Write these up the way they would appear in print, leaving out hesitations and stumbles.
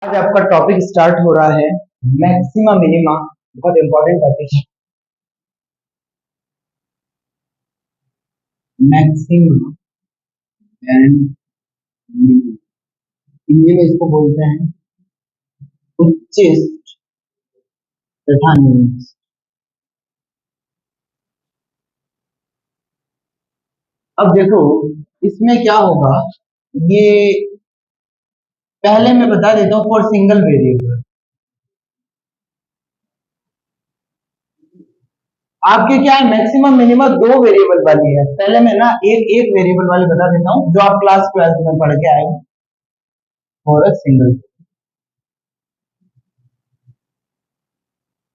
आज आपका topic start हो रहा है मैक्सिमा मिनिमा। बहुत इंपॉर्टेंट टॉपिक है मैक्सिमा एंड मिनिमा। हिंदी में इसको बोलते हैं उच्चिष्ट तथा निम्नलिखित। अब देखो इसमें क्या होगा, ये पहले मैं बता देता हूँ फॉर सिंगल वेरिएबल। आपके क्या है, मैक्सिमम मिनिमम दो वेरिएबल वाली है। पहले मैं ना एक एक वेरिएबल वाली बता देता हूँ जो आप क्लास ट्वेल्थ में पढ़ के आए हो। फॉर अ सिंगल,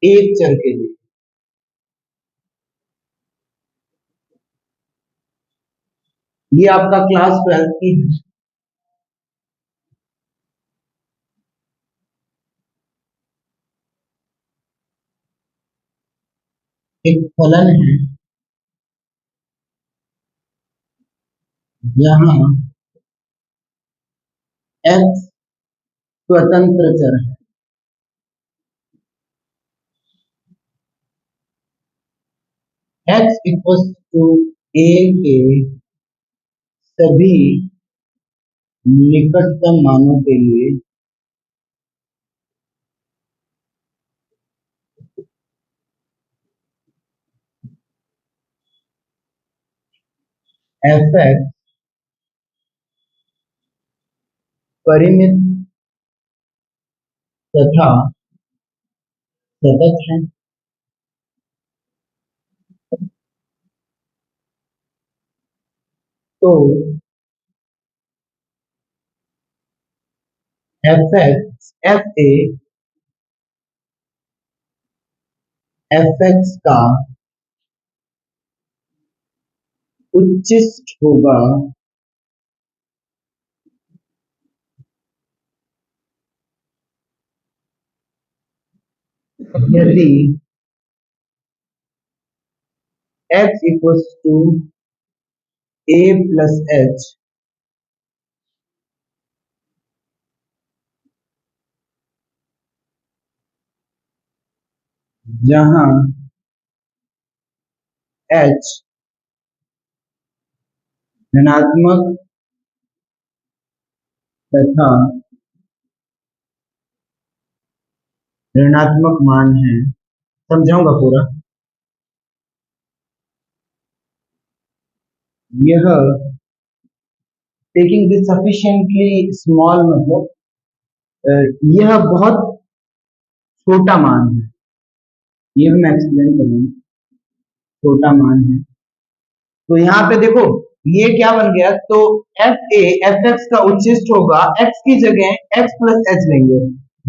एक चर के लिए। ये आपका क्लास ट्वेल्थ की है। एक फलन है जहां x स्वतंत्र चर है। x इक्वल टू a के सभी निकटतम मानों के लिए f(x) परिमित तथा सतत है। तो f(x) f(x) का उच्चिष्ट होगा यदि x equal to a plus h, जहां h धनात्मक तथा ऋणात्मक मान है। समझाऊंगा पूरा। यह टेकिंग दिस सफिशिएंटली स्मॉल मतलब यह बहुत छोटा मान है। ये भी मैं एक्सप्लेन करूंगा। छोटा मान है तो यहाँ पे देखो ये क्या बन गया, तो एफ ए एफ एक्स का उच्चिष्ट होगा एक्स की जगह एक्स प्लस एच लेंगे।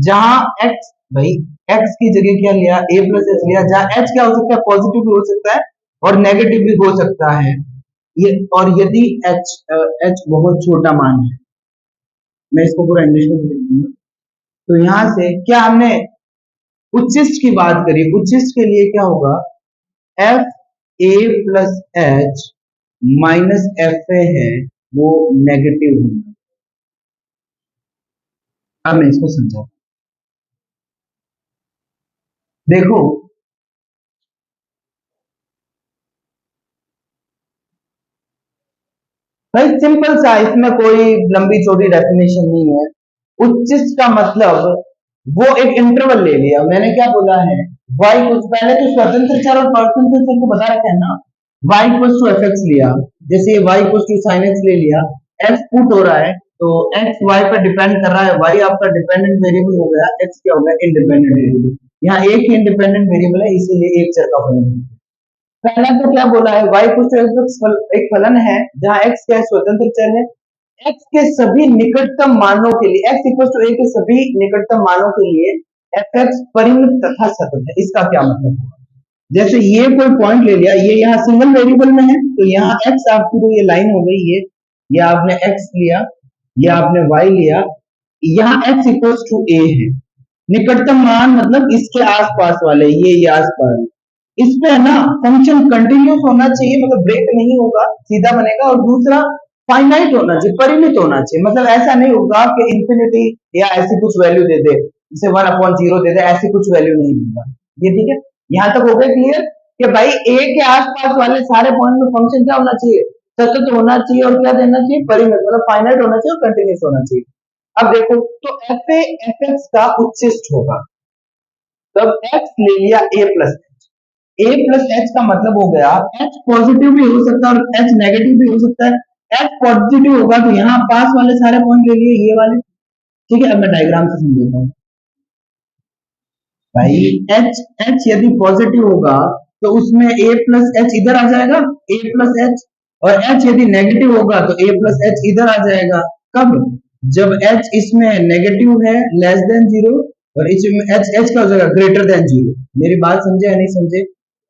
जहां एक्स भाई एक्स की जगह क्या लिया, ए प्लस एच लिया। जहां एच क्या हो सकता है, पॉजिटिव भी हो सकता है और नेगेटिव भी हो सकता है। ये और यदि एच एच बहुत छोटा मान है, मैं इसको पूरा इंग्लिश में लिख दूंगा। तो यहाँ से क्या हमने उच्चिष्ट की बात करी, उच्चिष्ट के लिए क्या होगा, F a plus H minus F A है वो नेगेटिव होगा। अब मैं इसको समझा, देखो भाई सिंपल सा, इसमें कोई लंबी चौड़ी डेफिनेशन नहीं है। उच्चिष्ट का मतलब वो एक इंटरवल ले लिया। मैंने क्या बोला है, y कुछ पहले तो स्वतंत्र चर और परतंत्र चर को बता रखा है ना। y equal to f x लिया, जैसे y equal to sine x ले लिया। x पुट हो रहा है तो x y पर डिपेंड कर रहा है, y आपका डिपेंडेंट वेरिएबल हो गया, x क्या हो गया इंडिपेंडेंट वेरिएबल। यहाँ एक ही इंडिपेंडेंट वेरिएबल है इसीलिए एक चर का फलन है। पहला तो क्या बोला है, y इक्वल टू एक्स एक फलन है जहां x क्या है, स्वतंत्र चर है। x के सभी निकटतम मानों के लिए, x इक्वल टू a के सभी निकटतम मानों के लिए एफ एक्स परिमित तथा सतत है। इसका क्या मतलब हुआ, जैसे ये कोई पॉइंट ले लिया, ये यहाँ सिंगल वेरिएबल में है तो यहाँ x आपकी तो ये लाइन हो गई, ये आपने x लिया, ये आपने y लिया। यहाँ x इक्वल टू a है, निकटतम मान मतलब इसके आसपास वाले, ये आसपास। इस पे है ना फंक्शन कंटिन्यूस होना चाहिए, मतलब ब्रेक नहीं होगा, सीधा बनेगा। और दूसरा फाइनाइट होना चाहिए, परिमित होना चाहिए, मतलब ऐसा नहीं होगा कि इंफिनिटी या ऐसी कुछ वैल्यू दे दे, जैसे 1/0 दे दे, ऐसी कुछ वैल्यू नहीं देगा। ये ठीक है, यहाँ तक हो गया क्लियर कि भाई ए के आसपास वाले सारे पॉइंट में फंक्शन क्या होना चाहिए, सतत होना चाहिए, और क्या देना चाहिए, परिमित, मतलब फाइनाइट होना चाहिए और कंटिन्यूस होना चाहिए। अब देखो, तो एफ ए एफ एक्स का उच्चिष्ट होगा, तब एक्स ले लिया ए प्लस एच, ए प्लस एच का मतलब हो गया एच पॉजिटिव भी हो सकता है और एच नेगेटिव भी हो सकता है। एच पॉजिटिव होगा तो यहाँ पास वाले सारे पॉइंट ले लिए ये वाले, ठीक है। अब मैं डायग्राम से समझाता हूँ भाई। एच एच यदि पॉजिटिव होगा तो उसमें ए प्लस एच इधर आ जाएगा, ए प्लस एच, और एच यदि नेगेटिव होगा तो ए प्लस एच इधर आ जाएगा। कब? जब एच इसमें नेगेटिव है, लेस देन जीरो, और इसमें एच एच का हो जाएगा ग्रेटर देन जीरो। मेरी बात समझे या नहीं समझे?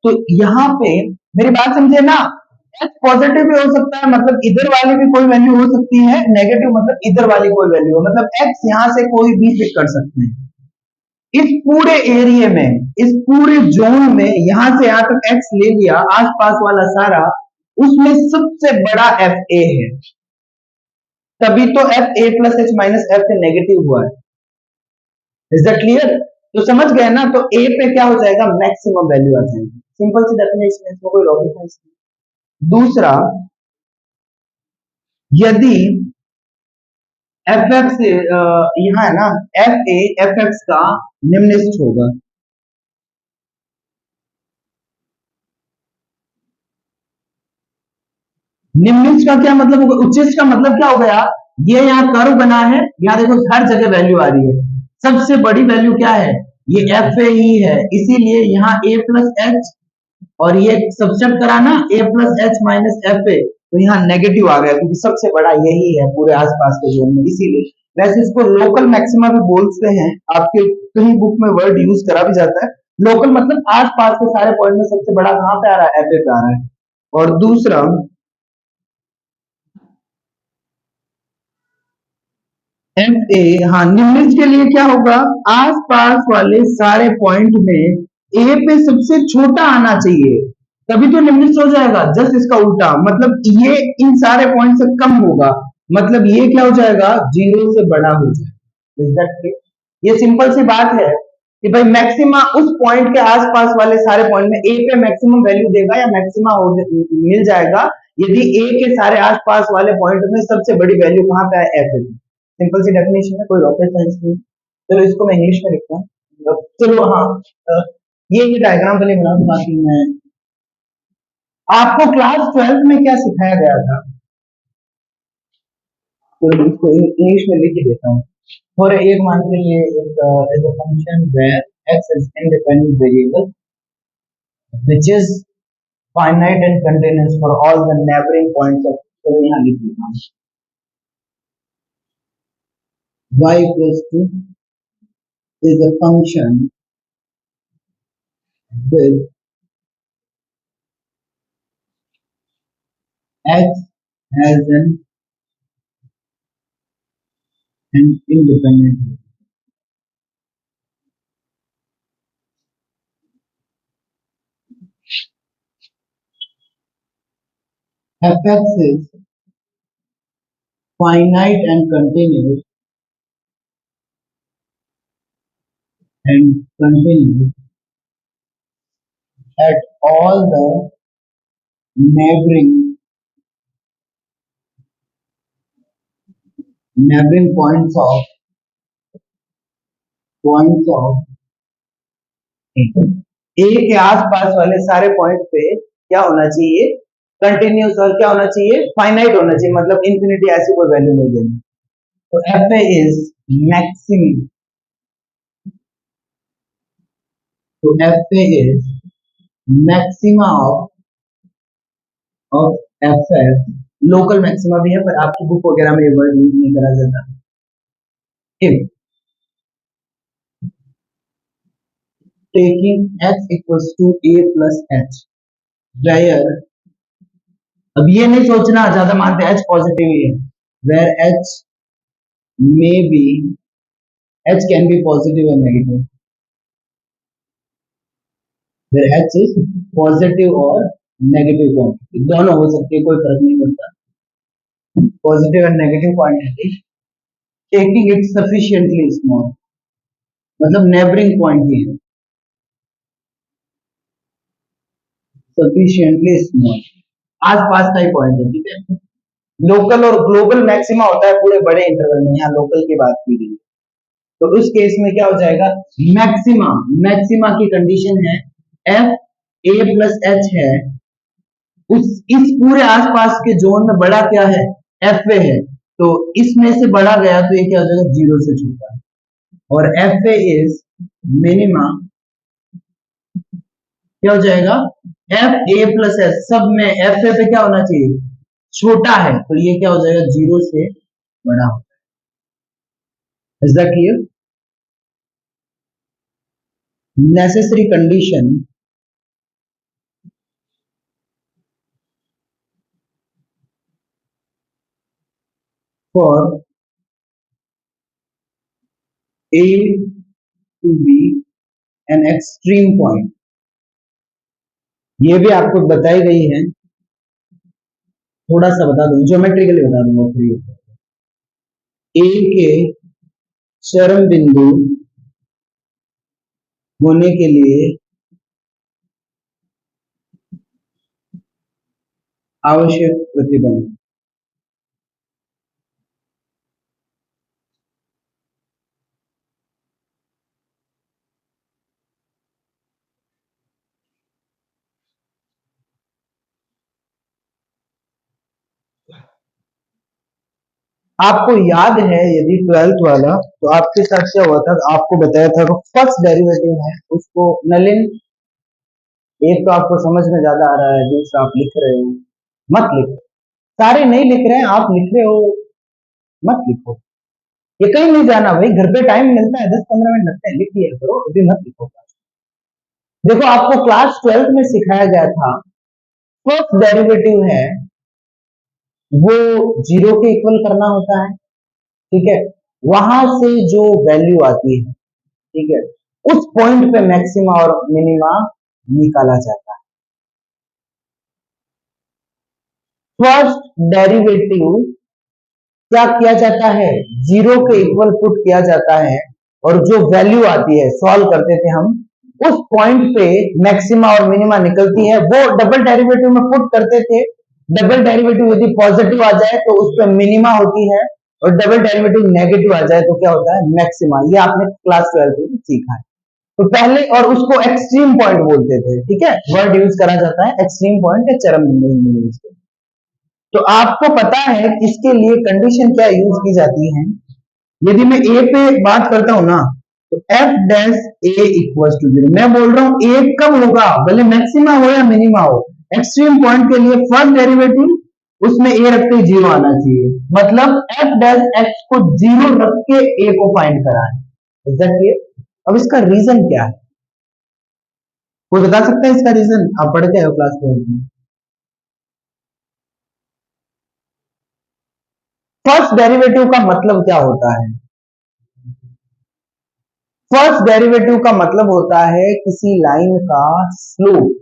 तो यहाँ पे मेरी बात समझे ना, एच पॉजिटिव भी हो सकता है, मतलब इधर वाली भी कोई वैल्यू हो सकती है, नेगेटिव मतलब इधर वाली कोई वैल्यू हो, मतलब एक्स यहाँ से कोई भी पिक कर सकते हैं। इस पूरे एरिया में, इस पूरे जोन में, यहां से यहां तक एक्स ले लिया, आसपास वाला सारा, उसमें सबसे बड़ा एफ ए है, तभी तो F a plus H minus F A negative हुआ है। Is that clear? तो समझ गए ना, तो ए पे क्या हो जाएगा, मैक्सिमम वैल्यू आ जाएगी। सिंपल सी डेफिनेशन है, इसमें कोई रॉकेट साइंस नहीं। दूसरा, यदि एफ एक्स यहाँ है ना, एफ ए एफ एक्स का निम्नलिखित होगा, निम्नलिखित का क्या मतलब होगा, उच्चिष्ट का मतलब क्या हो गया, ये यहाँ कर्व बना है, यहाँ देखो हर जगह वैल्यू आ रही है, सबसे बड़ी वैल्यू क्या है, ये एफ ए ही है, इसीलिए यहाँ ए प्लस एच, और ये सब्सट्रैक्ट करा ना, A plus H minus F A, तो यहाँ नेगेटिव आ गया, क्योंकि सबसे बड़ा यही है पूरे आसपास के जोन में, इसीलिए। वैसे इसको लोकल मैक्सिमा भी बोलते हैं, आपके कहीं बुक में वर्ड यूज करा भी जाता है। लोकल मतलब आसपास के सारे पॉइंट में सबसे बड़ा कहाँ पे आ रहा है, एफ ए पे आ रहा है। और दूसरा, एफ ए, हाँ, निम्नलिखित के लिए क्या होगा, आसपास वाले सारे पॉइंट में ए पे सबसे छोटा आना चाहिए, तभी तो निम्नलिखित हो जाएगा। जस्ट इसका उल्टा, मतलब ये इन सारे पॉइंट से कम होगा, मतलब ये क्या हो जाएगा, जीरो से बड़ा हो जाएगा। Is that clear? ये सिंपल सी बात है कि भाई मैक्सिमा उस पॉइंट के आसपास वाले सारे पॉइंट में ए पे मैक्सिमम वैल्यू देगा या मैक्सिमा मिल जाएगा, यदि ए के सारे आसपास वाले पॉइंट में सबसे बड़ी वैल्यू कहाँ पे है, एफ पे। सिंपल सी डेफिनेशन है, कोई रॉकेट साइंस नहीं। चलो इसको मैं इंग्लिश में लिखता हूँ। चलो हाँ, ये डायग्राम पहले बना दूं, बाकी मैं आपको क्लास 12th में क्या सिखाया गया था, तो इसको इंग्लिश में लिख के देता हूँ। और एक मान के लिए एक as a function where x is independent variable which is finite and continuous for all the neighboring points of, चलो यहाँ लिख देता हूँ, y equals to is a function with x as an independent, fx is finite and continuous at all the neighboring points of ए के आसपास वाले सारे point पे क्या होना चाहिए, कंटिन्यूस, और क्या होना चाहिए, फाइनाइट होना चाहिए, मतलब इंफिनिटी ऐसी कोई वैल्यू नहीं देना। तो एफ ए इज मैक्सिमम, तो F A is maxima of F F, local maxima भी है पर आपकी बुक वगैरह में ये वर्ड यूज नहीं करा जाता। if taking x equals to a plus h, where, अब ये नहीं सोचना ज्यादा मानते h पॉजिटिव ही है, where h may be, h can be positive or negative, where h is positive और नेगेटिव क्वांटिटी, दोनों हो सकती है, कोई फर्क नहीं पड़ता। Positive and negative quantity taking it sufficiently small, मतलब नेबरिंग पॉइंट ही है, सफिशिएंटली स्मॉल, आसपास का ही पॉइंट है, ठीक है। लोकल और ग्लोबल मैक्सिमा होता है पूरे बड़े इंटरवल में, यहाँ लोकल की बात की गई। तो उस केस में क्या हो जाएगा, मैक्सिमा, मैक्सिमा की कंडीशन है एफ ए प्लस एच है, उस इस पूरे आसपास के जोन में बड़ा क्या है, एफ ए है, तो इसमें से बड़ा गया तो ये क्या हो जाएगा, जीरो से छोटा, और एफ ए इज मिनिमा, क्या हो जाएगा, एफ ए प्लस एच, सब में एफ ए पे क्या होना चाहिए, छोटा है, तो ये क्या हो जाएगा, जीरो से बड़ा होता है। Is that clear? Necessary condition for A to be an extreme point, ये भी आपको बताई गई है, थोड़ा सा बता दूं, ज्योमेट्रिकली बता दूंगा फिर। ए के चरम बिंदु होने के लिए आवश्यक प्रतिबंध, आपको याद है यदि ट्वेल्थ वाला, तो आपके साथ क्या हुआ था, आपको बताया था कि फर्स्ट डेरिवेटिव है उसको नलिन, एक तो आपको समझ में ज्यादा आ रहा है, दूसरा आप लिख रहे हो, मत लिखो, सारे नहीं लिख रहे हैं, आप लिख रहे हो, मत लिखो, ये कहीं नहीं जाना भाई, घर पे टाइम मिलता है, 10-15 मिनट लगते हैं, लिख लिया करो, अभी मत लिखो। देखो आपको क्लास 12th में सिखाया गया था, फर्स्ट डेरिवेटिव है वो जीरो के इक्वल करना होता है, ठीक है, वहां से जो वैल्यू आती है, ठीक है, उस पॉइंट पे मैक्सिमा और मिनिमा निकाला जाता है। फर्स्ट डेरिवेटिव क्या किया जाता है, जीरो के इक्वल पुट किया जाता है, और जो वैल्यू आती है, सॉल्व करते थे हम, उस पॉइंट पे मैक्सिमा और मिनिमा निकलती है, वो डबल डेरिवेटिव में पुट करते थे। डबल डेरिवेटिव यदि पॉजिटिव आ जाए तो उस पर मिनिमा होती है, और डबल डेरिवेटिव नेगेटिव आ जाए तो क्या होता है, मैक्सिमा। ये आपने क्लास 12 में सीखा है। तो पहले, और उसको एक्सट्रीम पॉइंट बोलते थे, ठीक है, वर्ड यूज करा जाता है एक्सट्रीम पॉइंट या चरम बिंदु। तो आपको पता है इसके लिए कंडीशन क्या यूज की जाती है, यदि मैं ए पे बात करता हूं ना, तो f dash a equal to zero, मैं बोल रहा हूं ए कब होगा, भले मैक्सिमा हो या मिनिमा हो, एक्सट्रीम पॉइंट के लिए फर्स्ट डेरिवेटिव उसमें ए रखते ही जीरो आना चाहिए, मतलब एफ डैश एक्स को जीरो रख के ए को फाइंड करा है। Is that clear? अब इसका रीजन क्या है, कोई बता सकता है इसका रीजन? आप पढ़ के आए हो क्लास 12 में। फर्स्ट डेरिवेटिव का मतलब क्या होता है, फर्स्ट डेरिवेटिव का मतलब होता है किसी लाइन का स्लोप।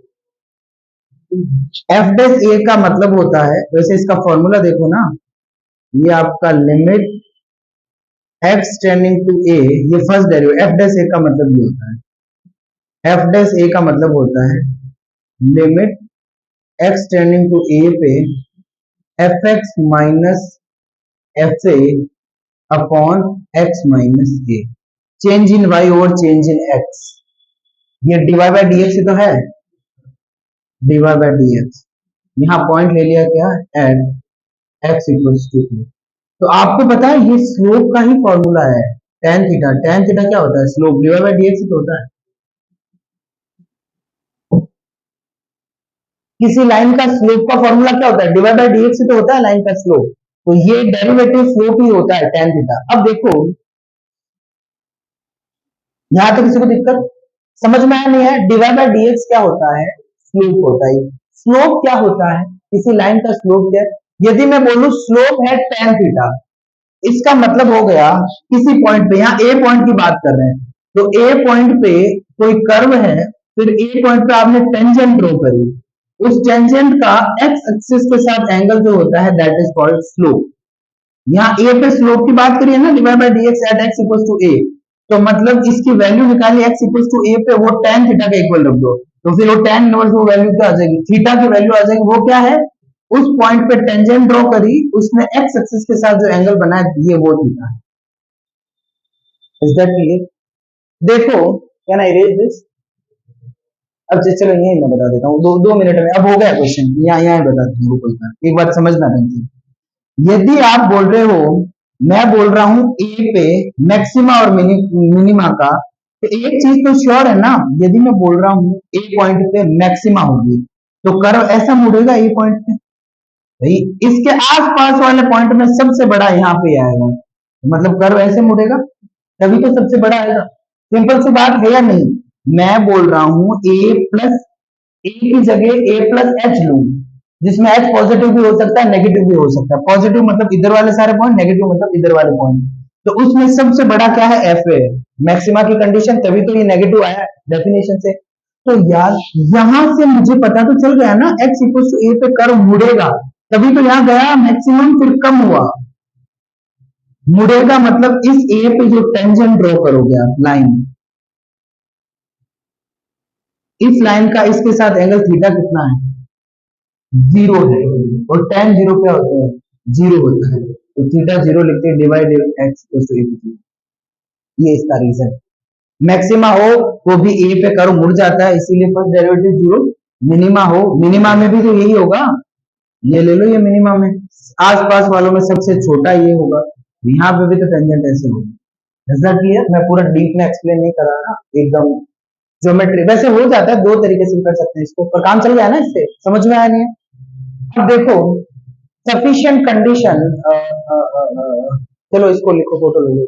एफ डैश ए का मतलब होता है, वैसे इसका फॉर्मूला देखो ना, ये आपका लिमिट एक्स टेंडिंग टू ए, ये फर्स्ट डेरिवेटिव, एफ डैश ए का मतलब ये होता है, एफ डैश ए का मतलब होता है limit x tending to a पे f x minus F a upon x minus a, change in y और चेंज इन एक्स, ये डीवाई बाई डी एक्स तो है, डीवाई बाई डी एक्स, यहाँ पॉइंट ले लिया क्या, एट एक्स इक्वल्स टू ए। तो आपको पता है ये स्लोप का ही फॉर्मूला है, टेन थीटा, टेन थीटा क्या होता है, slope, d y by d x तो होता है। किसी लाइन का स्लोप का फॉर्मूला क्या होता है, डिवाइड बाय डीएक्स तो होता है लाइन का स्लोप, तो ये डेरिवेटिव स्लोप ही होता है टेन थीटा। अब देखो यहां तो किसी को दिक्कत समझ में आया नहीं है, डिवाइड बाय डीएक्स क्या होता है, स्लोप होता है। स्लोप क्या होता है, किसी लाइन का स्लोप क्या है, यदि मैं बोलूं स्लोप है टेन थीटा, इसका मतलब हो गया किसी पॉइंट पे, यहाँ ए पॉइंट की बात कर रहे हैं, तो ए पॉइंट पे कोई कर्व है, फिर ए पॉइंट पे आपने टेंजेंट ड्रॉ करी, उस टेंजेंट का एक्स एक्सिस के साथ एंगल जो होता है दैट इज कॉल्ड स्लोप। यहाँ ए पे स्लोप की बात करिए ना, divide by D X at x equal to ए, तो मतलब इसकी वैल्यू निकाली एक्स इक्वल टू ए पे, वो tan थीटा का इक्वल रख दो, तो फिर वो tan इनवर्स वो वैल्यू क्या आ जाएगी, थीटा की वैल्यू आ जाएगी। वो क्या है, उस पॉइंट पे टेंजेंट ड्रॉ करी, उसने एक्स एक्सिस के साथ जो एंगल बनाया ये वो थीटा है। Is that clear? देखो, कैन आई इरेज दिस? अब चलो यही मैं बता देता हूँ, 2 मिनट में अब हो गया क्वेश्चन, यहाँ बता देता हूँ, कोई बात एक बात समझना बनती है। यदि आप बोल रहे हो, मैं बोल रहा हूं ए पे मैक्सिमा और मिनिमा का, तो एक चीज तो श्योर है ना, यदि मैं बोल रहा हूं ए पॉइंट पे मैक्सिमा होगी, तो कर्व ऐसा मुड़ेगा ए पॉइंट पे, भाई इसके आसपास वाले पॉइंट में सबसे बड़ा यहाँ पे आएगा, मतलब कर्व ऐसे मुड़ेगा, तभी तो सबसे बड़ा आएगा। सिंपल सी बात है या नहीं? मैं बोल रहा हूं ए प्लस, ए की जगह ए प्लस एच लू, जिसमें एच पॉजिटिव भी हो सकता है नेगेटिव भी हो सकता है, पॉजिटिव मतलब इधर वाले सारे पॉइंट, नेगेटिव मतलब इधर वाले पॉइंट, तो उसमें सबसे बड़ा क्या है, एफ है, मैक्सिमा की कंडीशन, तभी तो ये नेगेटिव आया डेफिनेशन से। तो यार यहां से मुझे पता तो चल गया ना, एक्स इक्वल टू ए पे कर्व मुड़ेगा, तभी तो यहां गया मैक्सिमम, फिर कम हुआ, मुड़ेगा मतलब इस ए पे जो टेंजेंट ड्रॉ करोगे आप लाइन, इस लाइन का इसके साथ एंगल थीटा कितना है, जीरो है, और tan जीरो क्या होता है, जीरो होता है, तो थीटा जीरो लिखते हैं, डिवाइड एक्स टू ए, ये इसका रीजन। मैक्सिमा हो तो भी ए पे कर्व मुड़ जाता है, इसीलिए फर्स्ट डेरिवेटिव जीरो। मिनिमा हो, मिनिमा में भी तो यही होगा, ये ले लो, ये मिनिमा में आसपास वालों में सबसे छोटा ये होगा, यहाँ पे भी तो टेंजेंट ऐसे होगा। ऐसा क्लियर? मैं पूरा डीप में एक्सप्लेन नहीं कर रहा ना, एकदम ज्योमेट्री वैसे हो जाता है, दो तरीके से कर सकते हैं इसको, पर काम चल गया ना, इससे समझ में आया नहीं है? अब देखो, सफिशिएंट कंडीशन, चलो इसको लिखो, फोटो ले लो,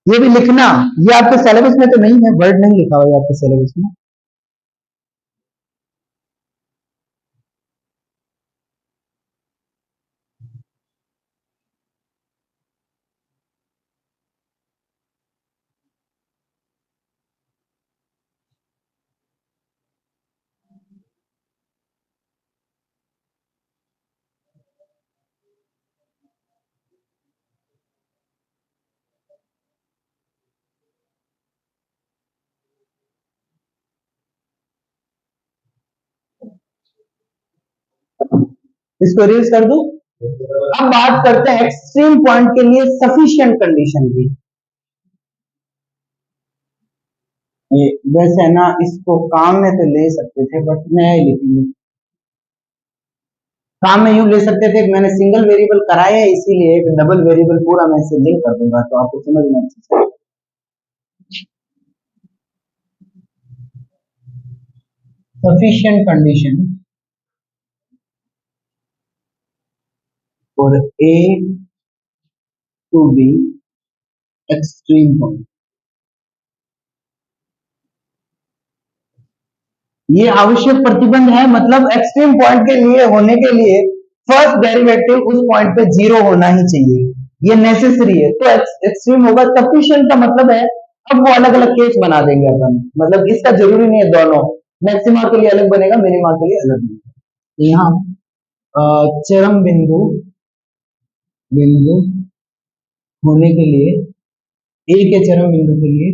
ये भी लिखना, ये आपके सिलेबस में तो नहीं है, वर्ड नहीं लिखा हुआ है आपके सिलेबस में। इसको रीज कर दो। अब बात करते हैं एक्सट्रीम पॉइंट के लिए सफिशिएंट कंडीशन की। वैसे है ना, इसको काम में तो ले सकते थे, बट मैं लिखूंगी, काम में यूं ले सकते थे कि मैंने सिंगल वेरिएबल कराया है, इसीलिए एक डबल वेरिएबल पूरा मैं इसे लिंक कर दूंगा, तो आपको समझ में अच्छे से। Sufficient condition for A to be extreme point, ये आवश्यक प्रतिबंध है, मतलब एक्सट्रीम पॉइंट के लिए होने के लिए फर्स्ट डेरिवेटिव उस पॉइंट पे जीरो होना ही चाहिए, ये नेसेसरी है, तो एक्सट्रीम होगा। सफिशिएंट का मतलब है, अब वो अलग अलग केस बना देंगे अपन, मतलब इसका जरूरी नहीं है दोनों, मैक्सिमा के लिए अलग बनेगा, मिनिमा के लिए अलग बनेगा। यहाँ चरम बिंदु बिंदु होने के लिए, ए के चरम बिंदु के लिए,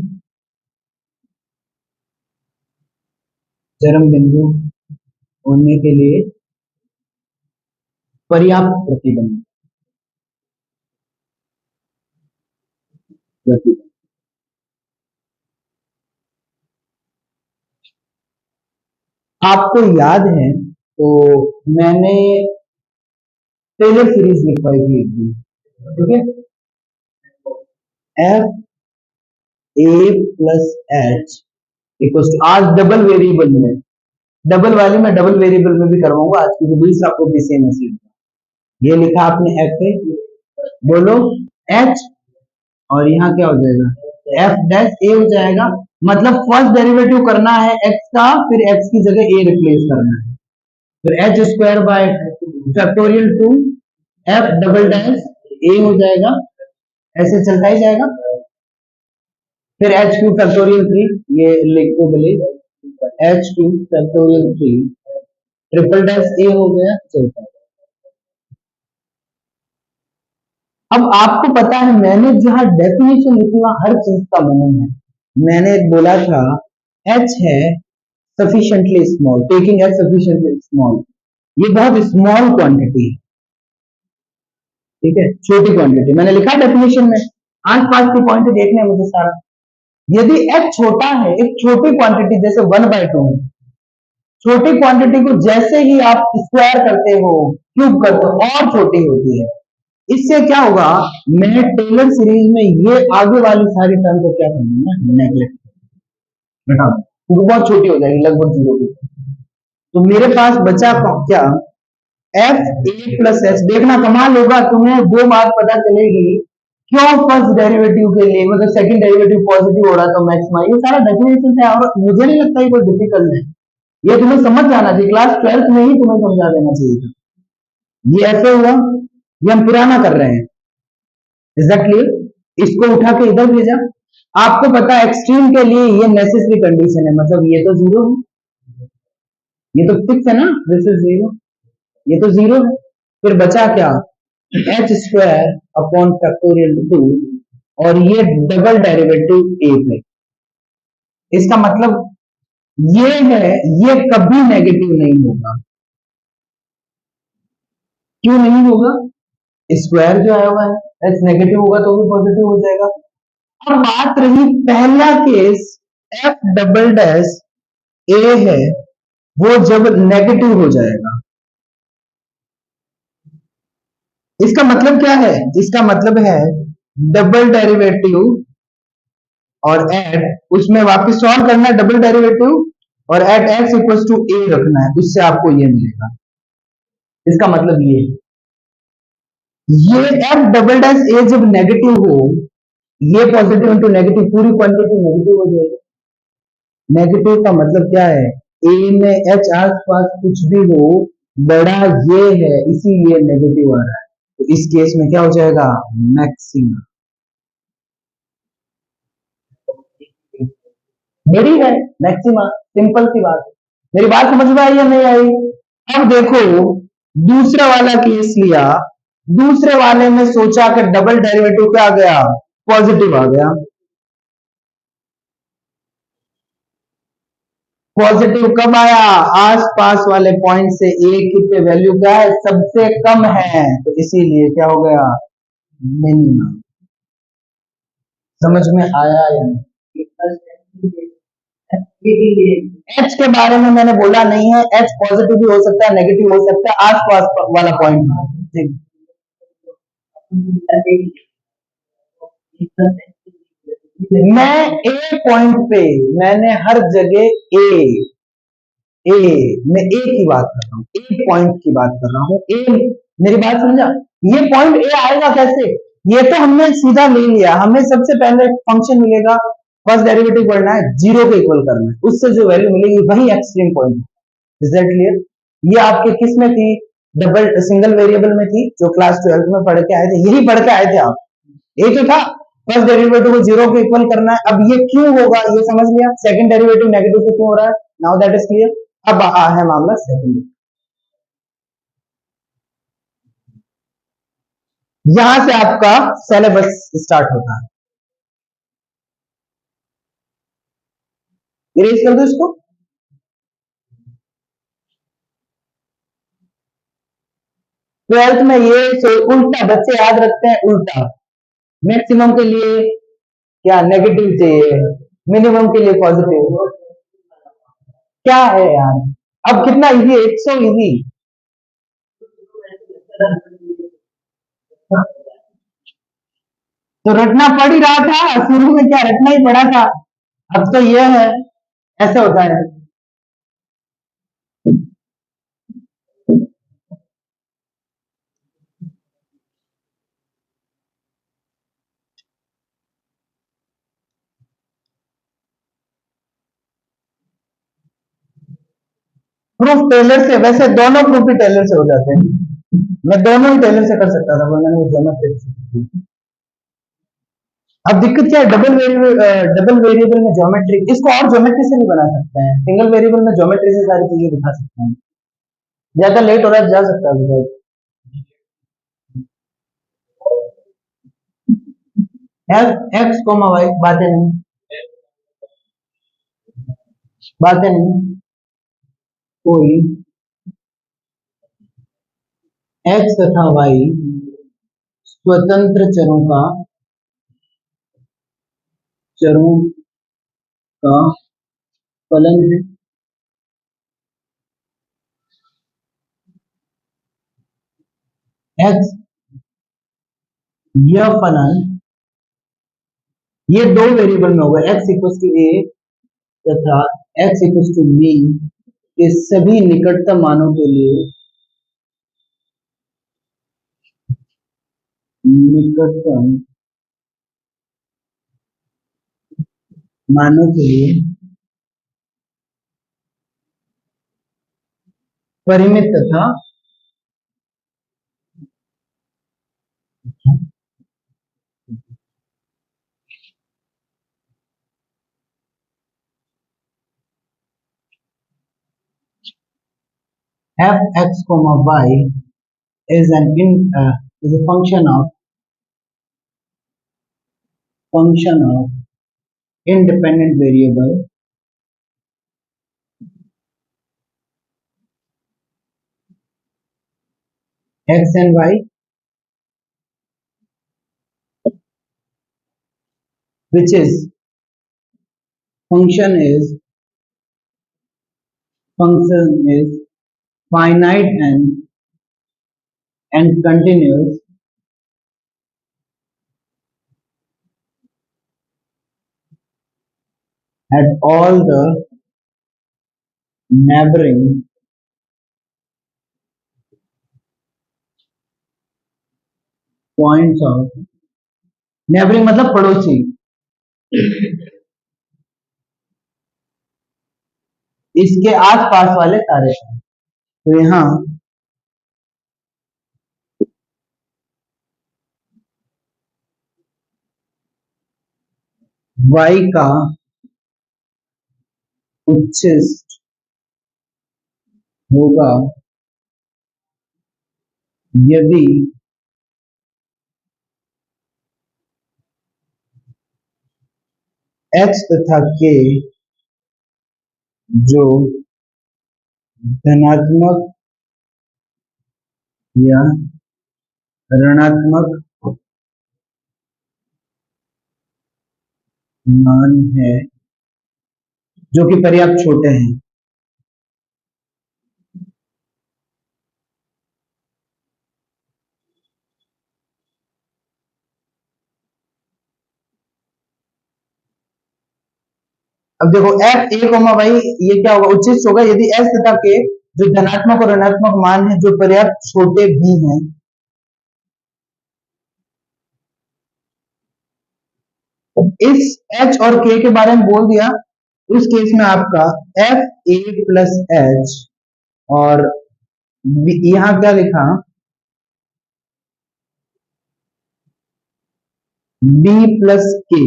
चरम बिंदु होने के लिए पर्याप्त प्रतिबंध, आपको याद है तो मैंने टेलर सीरीज लिखवाई थी एक दिन, ठीक है, f a plus h equal to, आज डबल वेरिएबल में, डबल वाले में डबल वेरिएबल में भी करवाऊंगा आज, क्योंकि दूसरा को भी सेम ऐसे ये लिखा आपने एफ ए, बोलो एच, और यहाँ क्या हो जाएगा, एफ डैश ए हो जाएगा, मतलब फर्स्ट डेरिवेटिव करना है एक्स का, फिर एक्स की जगह ए रिप्लेस करना है, फिर H square by factorial two F double dash A हो जाएगा, ऐसे चलता ही जाएगा, फिर एच क्यू फैक्टोरियल 3, ये लिख दो भले, H cube factorial 3 triple dash A हो गया, चलता है। अब आपको पता है मैंने जहां डेफिनेशन लिखी वहां हर चीज का मीनिंग है। मैंने बोला था एच है sufficiently small, taking H sufficiently small, ये बहुत स्मॉल क्वांटिटी है, ठीक है, छोटी क्वांटिटी। मैंने लिखा डेफिनेशन में, आस पास की पॉइंट देखने हैं मुझे सारा। यदि एच छोटा है, एक छोटी क्वांटिटी जैसे 1/2 है, छोटी क्वांटिटी को जैसे ही आप स्क्वायर करते हो, क्यूब करते हो, और छोटी होती है। इससे क्या होगा, मैं टेलर सीरीज में ये आगे वाली सारी टर्म को क्या करूंगा, नेग्लेक्ट घटा, क्योंकि बहुत छोटी हो जाएगी, लगभग जीरो की। तो मेरे पास बचा क्या, एफ ए प्लस एच। देखना कमाल होगा, तुम्हें वो बात पता चलेगी क्यों फर्स्ट डेरिवेटिव के लिए मतलब सेकंड डेरिवेटिव पॉजिटिव हो रहा है तो मैक्सिमा, ये सारा डेफिनेशन है और मुझे नहीं लगता ये कोई डिफिकल्ट है। ये तुम्हें समझ जाना चाहिए, क्लास 12th में ही तुम्हें समझा देना चाहिए था। ये ऐसे हुआ, ये हम पुराना कर रहे हैं। Is that clear? इसको उठा के इधर भेजा। आपको पता है एक्सट्रीम के लिए ये नेसेसरी कंडीशन है, मतलब ये तो जीरो है, ये तो फिक्स है ना, दिस इज जीरो, ये तो जीरो है। फिर बचा क्या, एच स्क्वायर अपॉन फैक्टोरियल 2, और ये डबल डेरिवेटिव ए पे। इसका मतलब ये है, ये कभी नेगेटिव नहीं होगा। क्यों नहीं होगा, स्क्वायर जो आया हुआ है एच नेगेटिव होगा तो भी पॉजिटिव हो जाएगा। अब बात रही पहला केस, एफ डबल डैश ए है, वो जब नेगेटिव हो जाएगा। इसका मतलब क्या है, इसका मतलब है डबल डेरिवेटिव और एट, उसमें वापस सॉल्व करना है डबल डेरिवेटिव और एट एक्स इक्वल टू ए रखना है, उससे आपको ये मिलेगा। इसका मतलब ये एफ डबल डैश ए जब नेगेटिव हो, ये पॉजिटिव इंटू नेगेटिव, पूरी क्वांटिटी नेगेटिव हो जाएगी। नेगेटिव का मतलब क्या है, ए में एच आसपास कुछ भी हो, बड़ा ये है इसीलिए नेगेटिव आ रहा है, तो इस केस में क्या हो जाएगा, मैक्सिमम। मेरी है मैक्सिमा, सिंपल सी बात है। मेरी बात समझ में आई या नहीं आई? अब देखो, दूसरा वाला केस लिया, दूसरे वाले में सोचा कि डबल डेरिवेटिव क्या आ गया, पॉजिटिव आ गया। पॉजिटिव कब आया, आसपास वाले पॉइंट से ए की पे वैल्यू क्या है, सबसे कम है, तो इसीलिए क्या हो गया, मिनिमम। समझ में आया या नहीं? एच के बारे में मैंने बोला नहीं है, एच पॉजिटिव भी हो सकता है, नेगेटिव हो सकता है, आसपास वाला पॉइंट। मैं ए पॉइंट पे, मैंने हर जगह ए मैं ए की बात कर रहा हूँ, ए पॉइंट की बात कर रहा हूँ, ए, मेरी बात समझा? ये पॉइंट ए आएगा कैसे, ये तो हमने सीधा ले लिया, हमें सबसे पहले फंक्शन मिलेगा, फर्स्ट डेरिवेटिव करना है, जीरो के इक्वल करना है, उससे जो वैल्यू मिलेगी वही एक्सट्रीम पॉइंट है। Is that clear? ये आपके किस में थी, डबल सिंगल वेरिएबल में थी, जो क्लास 12th में पढ़ के आए थे, यही पढ़ के आए थे आप, एक ही था, फर्स्ट डेरिवेटिव को जीरो के इक्वल करना है। अब ये क्यों होगा ये समझ लिया, सेकंड डेरिवेटिव नेगेटिव से क्यों हो रहा है, नाउ दैट इज क्लियर। अब है मामला सेकंड, यहां से आपका सिलेबस स्टार्ट होता है। इरेज कर दो इसको। ट्वेल्थ में ये उल्टा बच्चे याद रखते हैं, उल्टा मैक्सिमम के लिए क्या नेगेटिव चाहिए, मिनिमम के लिए पॉजिटिव, क्या है यार। अब कितना इजी है, 100 इजी। तो रटना पड़ ही रहा था, शुरू में क्या रटना ही पड़ा था, अब तो ये है, ऐसा होता है। प्रूफ टेलर से, वैसे दोनों प्रूफ भी टेलर से हो जाते हैं, मैं दोनों ही टेलर से कर सकता था, पर मैंने वो ज्योमेट्रिक। अब दिक्कत क्या है, डबल वेरिएबल में ज्योमेट्री, इसको और ज्योमेट्री से भी बना सकते हैं, सिंगल वेरिएबल में ज्योमेट्री से सारी चीजें दिखा सकते हैं। ज्यादा लेट हो रहा है, जा सकता है। एफ एक्स कोमा वाई, बातें नहीं, कोई एक्स तथा वाई स्वतंत्र चरों का फलन है। एक्स यह फलन, ये दो वेरिएबल में होगा, एक्स इक्वल टू ए तथा एक्स इक्वल टू बी के सभी निकटतम मानों के लिए, निकटतम मानों के लिए परिमित तथा f x comma y is is a function of independent variable x and y, which is function is finite and continuous at all the neighboring points of, neighboring मतलब पड़ोसी, इसके आसपास वाले सारे। तो यहाँ y का उच्चिष्ट होगा यदि x तथा k जो धनात्मक या ऋणात्मक मान है, जो कि पर्याप्त छोटे हैं। अब देखो एफ ए कोमा वाई, ये क्या होगा, उचित होगा यदि एस तथा के जो धनात्मक और ऋणात्मक मान है जो पर्याप्त छोटे भी हैं। इस एच और के बारे में बोल दिया, उस केस में आपका एफ ए प्लस एच और यहां क्या लिखा, b plus k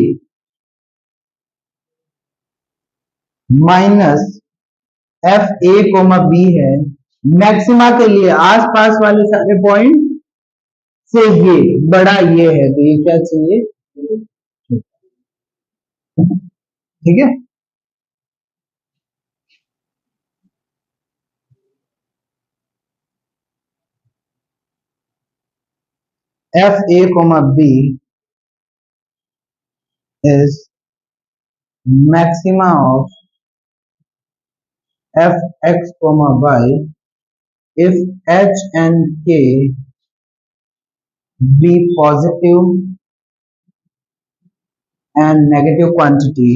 minus F A comma b है। मैक्सिमा के लिए आसपास वाले सारे पॉइंट से ये बड़ा ये है, तो ये क्या चाहिए, ठीक है। F A comma b is maxima of f x comma y if h and k be positive and negative quantity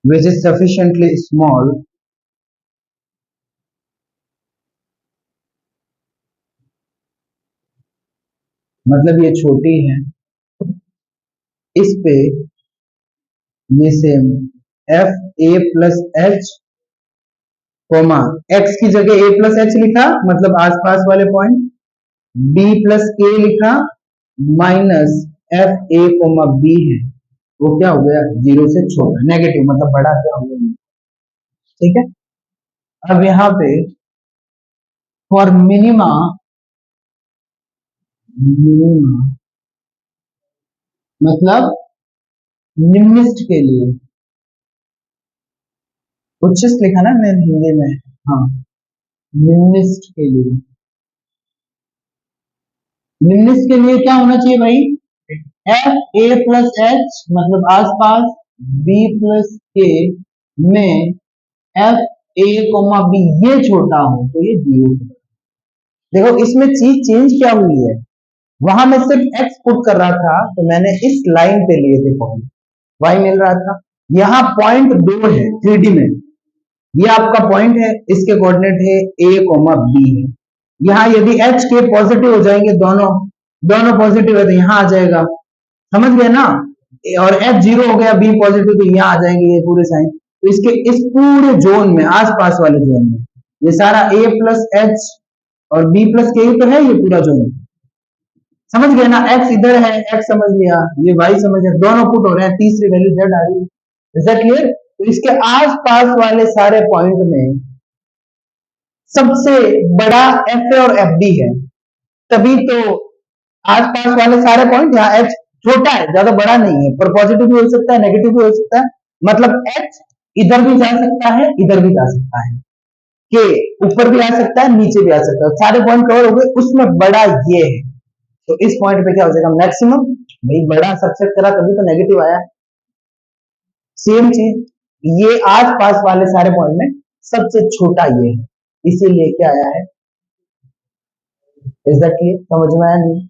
which is sufficiently small मतलब ये छोटी है, इस पे ये same F a plus H comma x की जगह ए plus H लिखा मतलब आसपास वाले पॉइंट, बी प्लस के लिखा minus F A comma b है, वो क्या हो गया, जीरो से छोटा, नेगेटिव मतलब बड़ा क्या हो गया, ठीक है। अब यहाँ पे फॉर मिनिमा मिनिमा मतलब निम्निस्ट के लिए, उच्चिष्ट लिखा ना मैंने हिंदी में। हाँ, निम्निस्ट के लिए, निम्निस्ट के लिए क्या होना चाहिए भाई? एफ ए प्लस एच मतलब आसपास, बी प्लस के में एफ ए कोमा बी ये छोटा हो तो ये बी हो। देखो इसमें चीज चेंज क्या हुई है, वहां मैं सिर्फ एक्स पुट कर रहा था तो मैंने इस लाइन पे लिए थे पॉइंट, वाई मिल रहा था। यहाँ पॉइंट दो है 3D में, ये आपका पॉइंट है, इसके कोऑर्डिनेट है ए कोमा बी है। यहाँ यदि एच के पॉजिटिव हो जाएंगे, दोनों दोनों पॉजिटिव है तो यहाँ आ जाएगा, समझ गए ना। और एच जीरो हो गया, बी पॉजिटिव तो यहाँ आ जाएंगे ये पूरे साइन। तो इसके इस पूरे जोन में, आसपास वाले जोन में, ये सारा ए प्लस एच और बी प्लस के तो है ये पूरा जोन, समझ गए ना। एक्स इधर है, एक्स समझ लिया, ये वाई समझ लिया, दोनों पुट हो रहे हैं, तीसरी वैल्यू जेड आ रही है। Is that clear? तो इसके आसपास वाले सारे पॉइंट में सबसे बड़ा एफ ए और एफ डी है, तभी तो आसपास वाले सारे पॉइंट, यहाँ एच छोटा है, ज्यादा बड़ा नहीं है, पर पॉजिटिव भी हो सकता है, नेगेटिव भी हो सकता है, मतलब एच इधर भी जा सकता है, इधर भी जा सकता है, के ऊपर भी आ सकता है, नीचे भी आ सकता है, सारे पॉइंट कवर हो गए, उसमें बड़ा ये है। तो इस पॉइंट पे क्या हो जाएगा? मैक्सिमम। भाई बड़ा सबसेट करा तभी तो नेगेटिव आया। सेम चीज ये आस पास वाले सारे पॉइंट में सबसे छोटा ये है, इसीलिए क्या आया है? Is that clear? समझ में आया नहीं?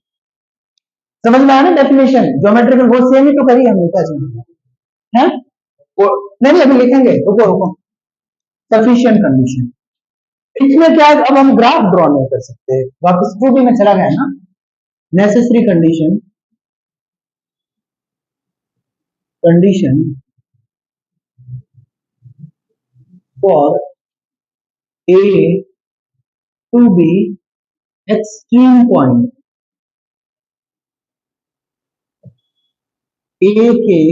समझ में आया ना डेफिनेशन? ज्योमेट्रिकल वो सेम ही तो करी हमने, क्या चाहिए है? नहीं नहीं, अभी लिखेंगे, रुको रुको। सफिशिएंट कंडीशन, इसमें क्या है, अब हम ग्राफ ड्रॉ नहीं कर सकते, वापस 2D में चला गया ना। Necessary condition, condition for A to be extreme point, A के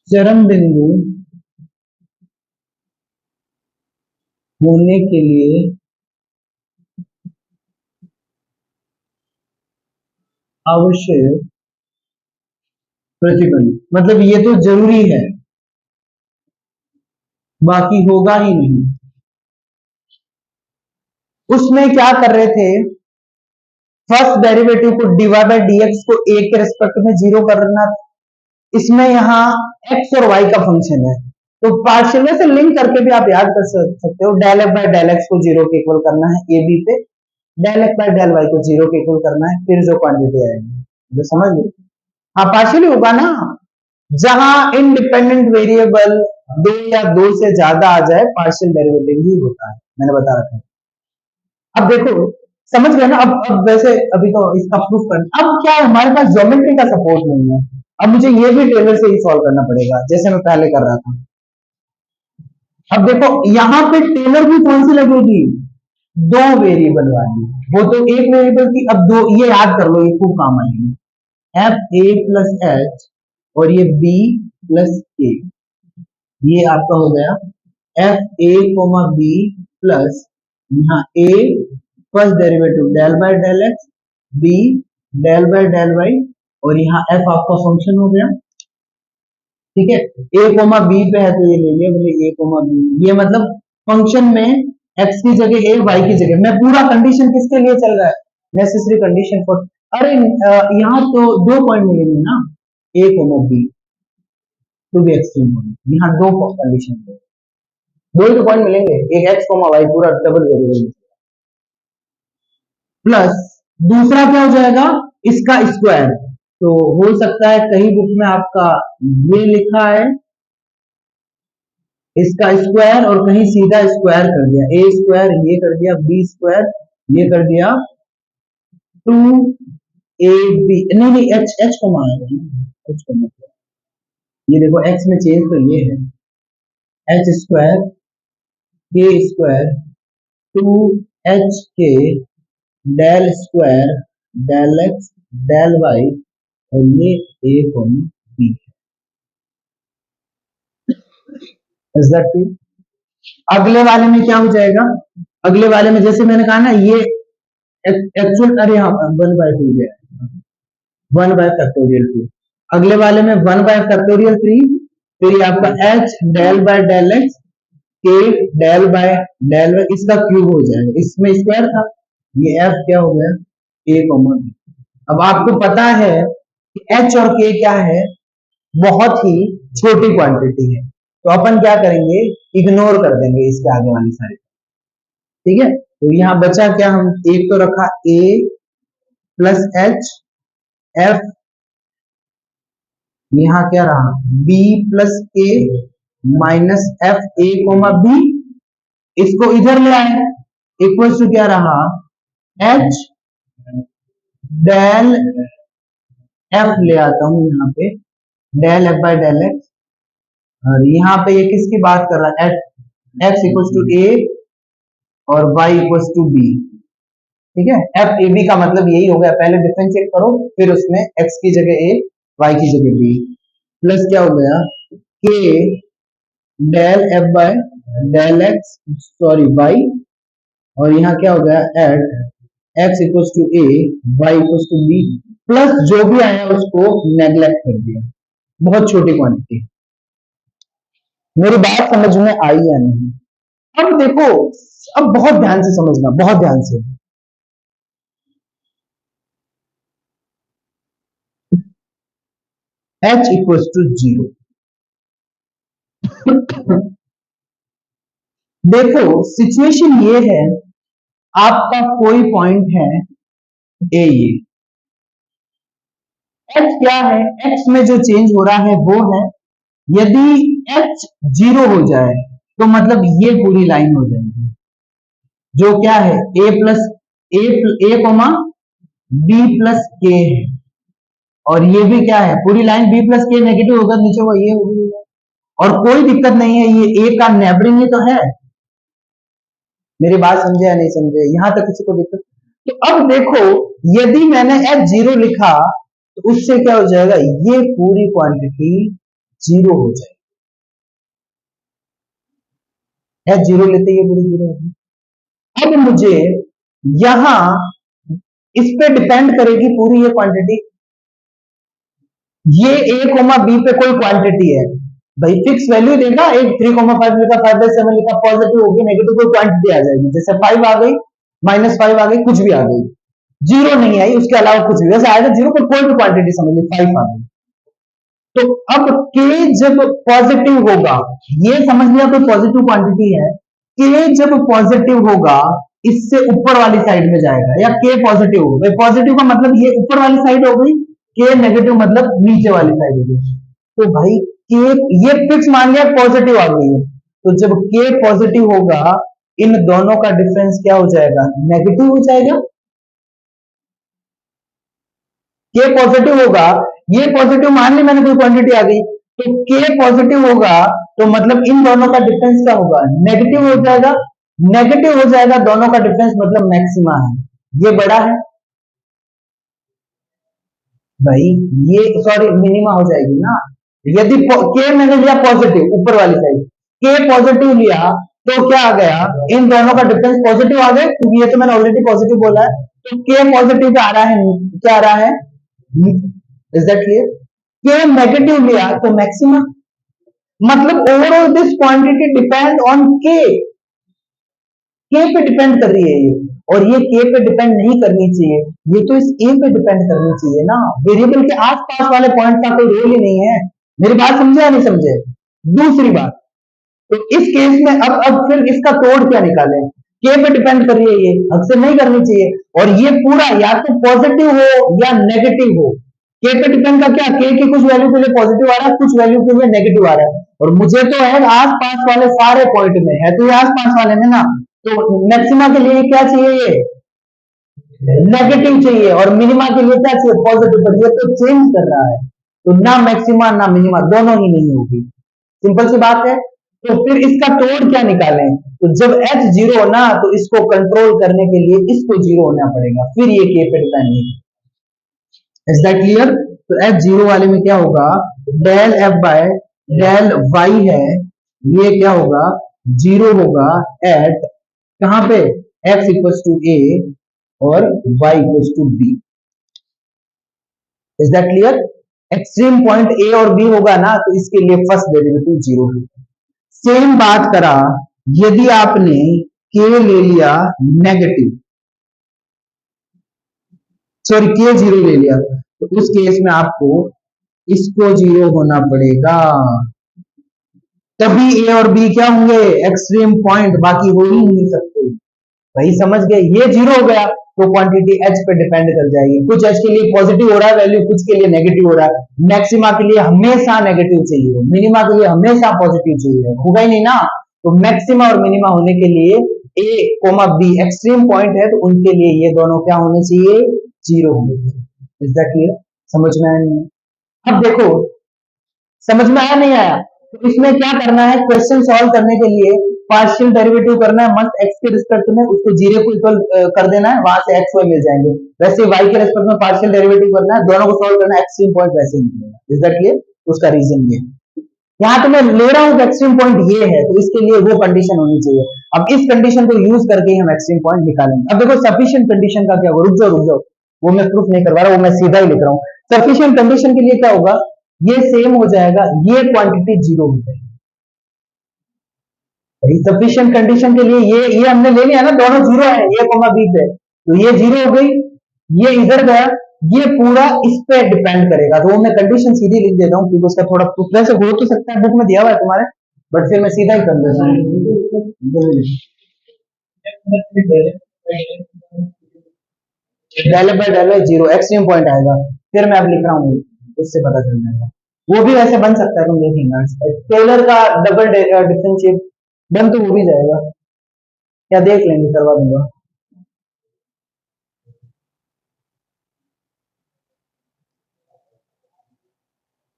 चरम बिंदु होने के लिए आवश्यक प्रतिबंध, मतलब ये तो जरूरी है, बाकी होगा ही नहीं। उसमें क्या कर रहे थे, फर्स्ट डेरिवेटिव को dy बाई dx को a के रेस्पेक्ट में जीरो करना, इसमें यहाँ x और y का फंक्शन है, तो पार्शियल में से लिंक करके भी आप याद कर सकते हो, del f by del x को जीरो के इक्वल करना है ए बी पे, del x by del y को जीरो के इक्वल करना है, फिर जो क्वांटिटी आएगी जो समझ लो। हाँ पार्शियली होगा ना, जहां इंडिपेंडेंट वेरिएबल दो या दो से ज्यादा आ जाए पार्शियल डेरिवेटिव ही होता है, मैंने बता रखा है। अब देखो समझ गए ना, अब वैसे अभी तो इसका प्रूफ करना, अब क्या है, हमारे पास ज्योमेट्री का सपोर्ट नहीं है, अब मुझे ये भी टेलर से ही सॉल्व करना पड़ेगा जैसे मैं पहले कर रहा था। अब देखो यहाँ पे टेलर भी कौन सी लगेगी? दो वेरिएबल वाली, वो तो एक वेरिएबल की, अब दो ये याद कर लो, ये खूब काम आएगी। एफ ए प्लस एच और ये बी प्लस के, ये आपका हो गया एफ ए कोमा बी प्लस यहाँ A first derivative del by del X, B del by del Y, और यहाँ एफ आपका फंक्शन हो गया, ठीक है। ए कोमा बी पे है तो ये ले लिया, बोले ए कोमा बी, ये मतलब फंक्शन में एक्स की जगह ए, वाई की जगह, मैं पूरा कंडीशन किसके लिए चल रहा है? नेसेसरी कंडीशन फॉर, अरे यहाँ तो दो पॉइंट मिलेंगे ना, A comma B to be extreme point, यहाँ दो कंडीशन, दो ही तो पॉइंट मिलेंगे, एक एक्स कोमा वाई पूरा डबल वेरिएबल, प्लस दूसरा क्या हो जाएगा, इसका स्क्वायर, तो हो सकता है कहीं बुक में आपका ये लिखा है इसका स्क्वायर, और कहीं सीधा स्क्वायर कर दिया, ए स्क्वायर ये कर दिया, बी स्क्वायर ये कर दिया, टू ए बी, नहीं नहीं एच एच को मारेगा ना, एच को मतलब, ये देखो एक्स में चेंज तो ये है, H square K square two H K del square del X del Y, और ये A comma B, is that clear? अगले वाले में क्या हो जाएगा, अगले वाले में जैसे मैंने कहा ना, ये एक्चुअल, अरे हाँ 1/2 गया, 1/2। अगले वाले में 1/3, फिर ये आपका h del by del x k del by del y, इसका क्यूब हो जाएगा, इसमें स्क्वायर था, ये एफ क्या हो गया, ए कॉमा बी। अब आपको पता है कि एच और के क्या है, बहुत ही छोटी क्वांटिटी है, तो अपन क्या करेंगे, इग्नोर कर देंगे इसके आगे वाली सारी। ठीक है, तो यहां बचा क्या, हम एक तो रखा ए प्लस एच एफ, यहाँ क्या रहा b plus a minus F A comma b, इसको इधर ले आए, इक्वल टू क्या रहा, एच डेल एफ ले आता हूं यहाँ पे, del f by del x, और यहाँ पे ये किसकी बात कर रहा है, एक्स इक्वल टू ए और वाई इक्वल टू बी। ठीक है, एफ ए बी का मतलब यही हो गया, पहले डिफरेंशिएट करो, फिर उसमें एक्स की जगह ए, वाई की जगह बी, प्लस क्या हो गया, k del f by del x, sorry y, और यहाँ क्या हो गया, at x equal to a y equal to b, plus जो भी आया उसको नेग्लेक्ट कर दिया, बहुत छोटी क्वांटिटी। मेरी बात समझ में आई या नहीं? अब देखो, अब बहुत ध्यान से समझना, बहुत ध्यान से। h इक्वल टू 0, देखो सिचुएशन ये है, आपका कोई पॉइंट है ए, ये h क्या है, x में जो चेंज हो रहा है वो है, यदि h 0 हो जाए तो मतलब ये पूरी लाइन हो जाएगी, जो क्या है a plus a comma B plus k है, और ये भी क्या है, पूरी line b plus k negative होगा, नीचे वो ये होगी, और कोई दिक्कत नहीं है, ये ए का नेबरिंग ही तो है। मेरी बात समझे या नहीं समझे, यहां तक किसी को दिक्कत? तो अब देखो, यदि मैंने एच 0 लिखा तो उससे क्या हो जाएगा, ये पूरी क्वांटिटी 0 हो जाएगी, एच 0 लेते ये पूरी 0 होगी। अब मुझे यहां इस पे डिपेंड करेगी पूरी ये क्वांटिटी, ये ए कोमा बी पे कोई क्वांटिटी है भाई, फिक्स वैल्यू देगा, एक 3,5 लिखा, 5/7 लिखा, पॉजिटिव होगी नेगेटिव कोई क्वांटिटी आ जाएगी, जैसे 5 आ गई, -5 आ गई, कुछ भी आ गई, 0 नहीं आई, उसके अलावा कुछ भी वैसे आएगा 0 पर कोई भी क्वांटिटी समझ ली, 5 आ गई। तो अब के जब पॉजिटिव होगा, ये समझ लिया कोई पॉजिटिव क्वांटिटी है, के जब पॉजिटिव होगा इससे ऊपर वाली साइड में जाएगा, या के पॉजिटिव होगा, पॉजिटिव का मतलब ये ऊपर वाली साइड हो गई, के नेगेटिव मतलब नीचे वाली साइड हो गई, तो भाई के ये फिक्स मान लिया पॉजिटिव आ गई है, तो जब के पॉजिटिव होगा इन दोनों का डिफरेंस क्या हो जाएगा, नेगेटिव हो जाएगा, के पॉजिटिव होगा, ये पॉजिटिव मान ली मैंने, कोई क्वांटिटी आ गई, तो के पॉजिटिव होगा तो मतलब इन दोनों का डिफरेंस क्या होगा, नेगेटिव हो जाएगा, नेगेटिव हो जाएगा दोनों का डिफरेंस मतलब मैक्सिमा है, ये बड़ा है भाई, ये सॉरी मिनिमा हो जाएगी ना, यदि के मैंने लिया पॉजिटिव ऊपर वाली साइड, के पॉजिटिव लिया तो क्या आ गया, इन दोनों का डिफरेंस पॉजिटिव आ गया, क्योंकि ये तो मैंने ऑलरेडी पॉजिटिव बोला है, तो के पॉजिटिव पे आ रहा है, क्या आ रहा है, इज दैट क्लियर, के नेगेटिव लिया तो मैक्सिमम, मतलब overall this quantity depend on के पे डिपेंड कर रही है ये, और ये के पे डिपेंड नहीं करनी चाहिए, ये तो इस ए पे डिपेंड करनी चाहिए ना, वेरिएबल के आसपास वाले पॉइंट का कोई रोल ही नहीं है। मेरी बात समझे या नहीं समझे? दूसरी बात, तो इस केस में अब फिर इसका तोड़ क्या निकालें, के पे डिपेंड कर रही है ये, अक्सर नहीं करनी चाहिए, और ये पूरा या तो पॉजिटिव हो या नेगेटिव हो, के पे डिपेंड का क्या, के की कुछ वैल्यू के लिए पॉजिटिव आ रहा है, कुछ वैल्यू के लिए नेगेटिव आ रहा है, और मुझे तो है आस पास वाले सारे पॉइंट में है, तो ये आस पास वाले में ना, तो मैक्सिमा के लिए क्या चाहिए, ये नेगेटिव चाहिए, और मिनिमा के लिए क्या चाहिए, पॉजिटिव, पर ये तो चेंज कर रहा है, तो ना मैक्सिमा ना मिनिमा दोनों ही नहीं होगी, सिंपल सी बात है। तो फिर इसका तोड़ क्या निकालें, तो जब h 0 हो ना तो इसको कंट्रोल करने के लिए इसको 0 होना पड़ेगा, फिर ये के पे डिपेंड नहीं, इज दैट क्लियर? तो h 0 वाले में क्या होगा, del f by del y है, ये क्या होगा, 0 होगा एट कहां पे, x इक्वल टू ए और y equals to b। Is that clear? Extreme point a और b होगा ना, तो इसके लिए फर्स्ट डेरिवेटिव जीरो है। सेम बात करा यदि आपने k ले लिया नेगेटिव, सॉरी k जीरो ले लिया, तो उस केस में आपको इसको जीरो होना पड़ेगा, तभी a और b क्या होंगे? एक्सट्रीम पॉइंट, बाकी हो ही नहीं सकते। वही समझ गए? ये जीरो हो गया तो क्वांटिटी h पे डिपेंड कर जाएगी। कुछ h के लिए पॉजिटिव हो रहा है वैल्यू, कुछ के लिए नेगेटिव हो रहा है। मैक्सिमा के लिए हमेशा नेगेटिव चाहिए, मिनिमा के लिए हमेशा पॉजिटिव चाहिए, होगा ही नहीं ना। तो मैक्सिमा और मिनिमा होने के लिए a, b एक्सट्रीम पॉइंट है, तो उनके लिए ये दोनों क्या होने चाहिए? जीरो होने चाहिए। Is that clear? समझ में आया नहीं? अब देखो, समझ में आया नहीं आया? तो इसमें क्या करना है, क्वेश्चन सॉल्व करने के लिए पार्शियल डेरिवेटिव करना है मस्त x के रिस्पेक्ट में, उसको जीरो को इक्वल कर देना है, वहां से x y मिल जाएंगे। वैसे y के रिस्पेक्ट में पार्शियल डेरिवेटिव करना है, दोनों को सॉल्व करना है, एक्सट्रीम पॉइंट वैसे ही मिलेगा। Is that clear? उसका रीजन ये यहाँ तो मैं ले रहा हूँ एक्सट्रीम पॉइंट ये है, तो इसके लिए वो कंडीशन होनी चाहिए। अब इस कंडीशन को यूज करके हम एक्सट्रीम पॉइंट निकालेंगे। अब देखो सफिशिएंट कंडीशन का क्या होगा, रुक जाओ, वो मैं प्रूफ नहीं करवा रहा, वो मैं सीधा ही लिख रहा हूँ। सफिशिएंट कंडीशन के लिए क्या होगा, ये सेम हो जाएगा, ये क्वांटिटी जीरो हो जाएगी। सफिशिएंट कंडीशन के लिए ये हमने ले लिया ना, दोनों जीरो है, ए कोमा बी पे, तो ये जीरो हो गई, ये इधर गया, ये पूरा इस पे डिपेंड करेगा। तो वो मैं कंडीशन सीधी लिख देता हूँ, क्योंकि उसका थोड़ा प्रूफ वैसे हो तो सकता है, बुक में दिया हुआ है तुम्हारे, बट फिर मैं सीधा ही कर देता हूँ। Del by del zero extreme point आएगा, फिर मैं अब लिख रहा हूँ, उससे पता चल जाएगा। वो भी वैसे बन सकता है, तुम देखेंगे टेलर का डबल डिफरेंशिएट बन तो वो भी जाएगा, क्या देख लेंगे, करवा दूंगा।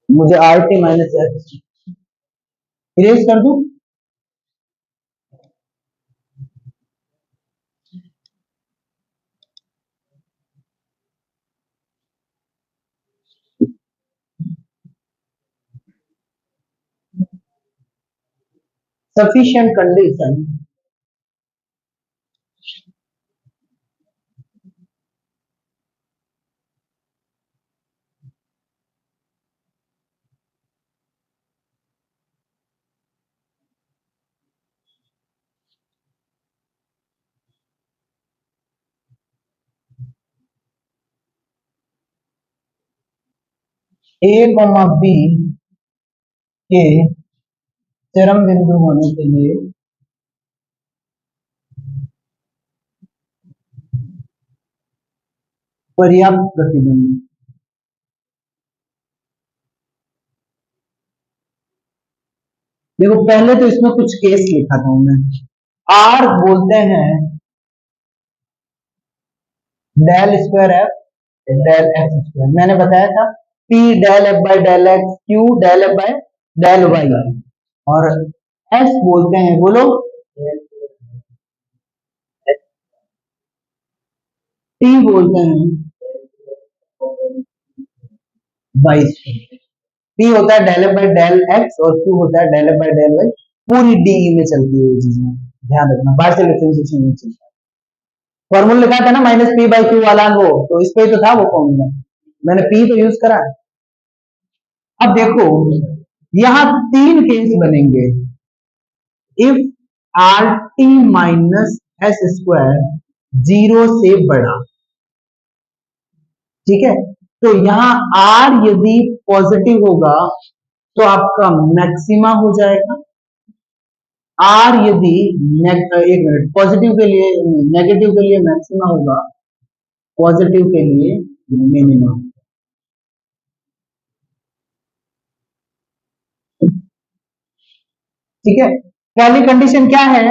मुझे are t minus x erase कर दूं? sufficient condition ए कॉमा बी के चरम बिंदु होने के लिए पर्याप्त प्रतिबंध। देखो पहले तो इसमें कुछ केस लिखा था मैं, आर बोलते हैं del square f del x square, मैंने बताया था p del f by del x, q del f by del Y, और एस बोलते हैं, बोलो, टी बोलते हैं वाई स्क्वायर। पी होता है del f by del x और क्यू होता है del f by del y. पूरी डी में चलती है ये चीजें, ध्यान रखना, पार्शियल डिफरेंशिएशन में चलता है। फॉर्मूला लिखा था ना माइनस पी बाई क्यू वाला, वो तो इस पे तो था वो फॉर्मूला, मैंने पी तो यूज करा है। अब देखो यहां तीन केस बनेंगे, if are t minus s square zero से बड़ा, ठीक है, तो यहां आर यदि पॉजिटिव होगा तो आपका मैक्सिमा हो जाएगा, आर यदि एक मिनट, पॉजिटिव के लिए, नेगेटिव के लिए मैक्सिमा होगा, पॉजिटिव के लिए मिनिमम। ठीक है, पहली कंडीशन क्या है,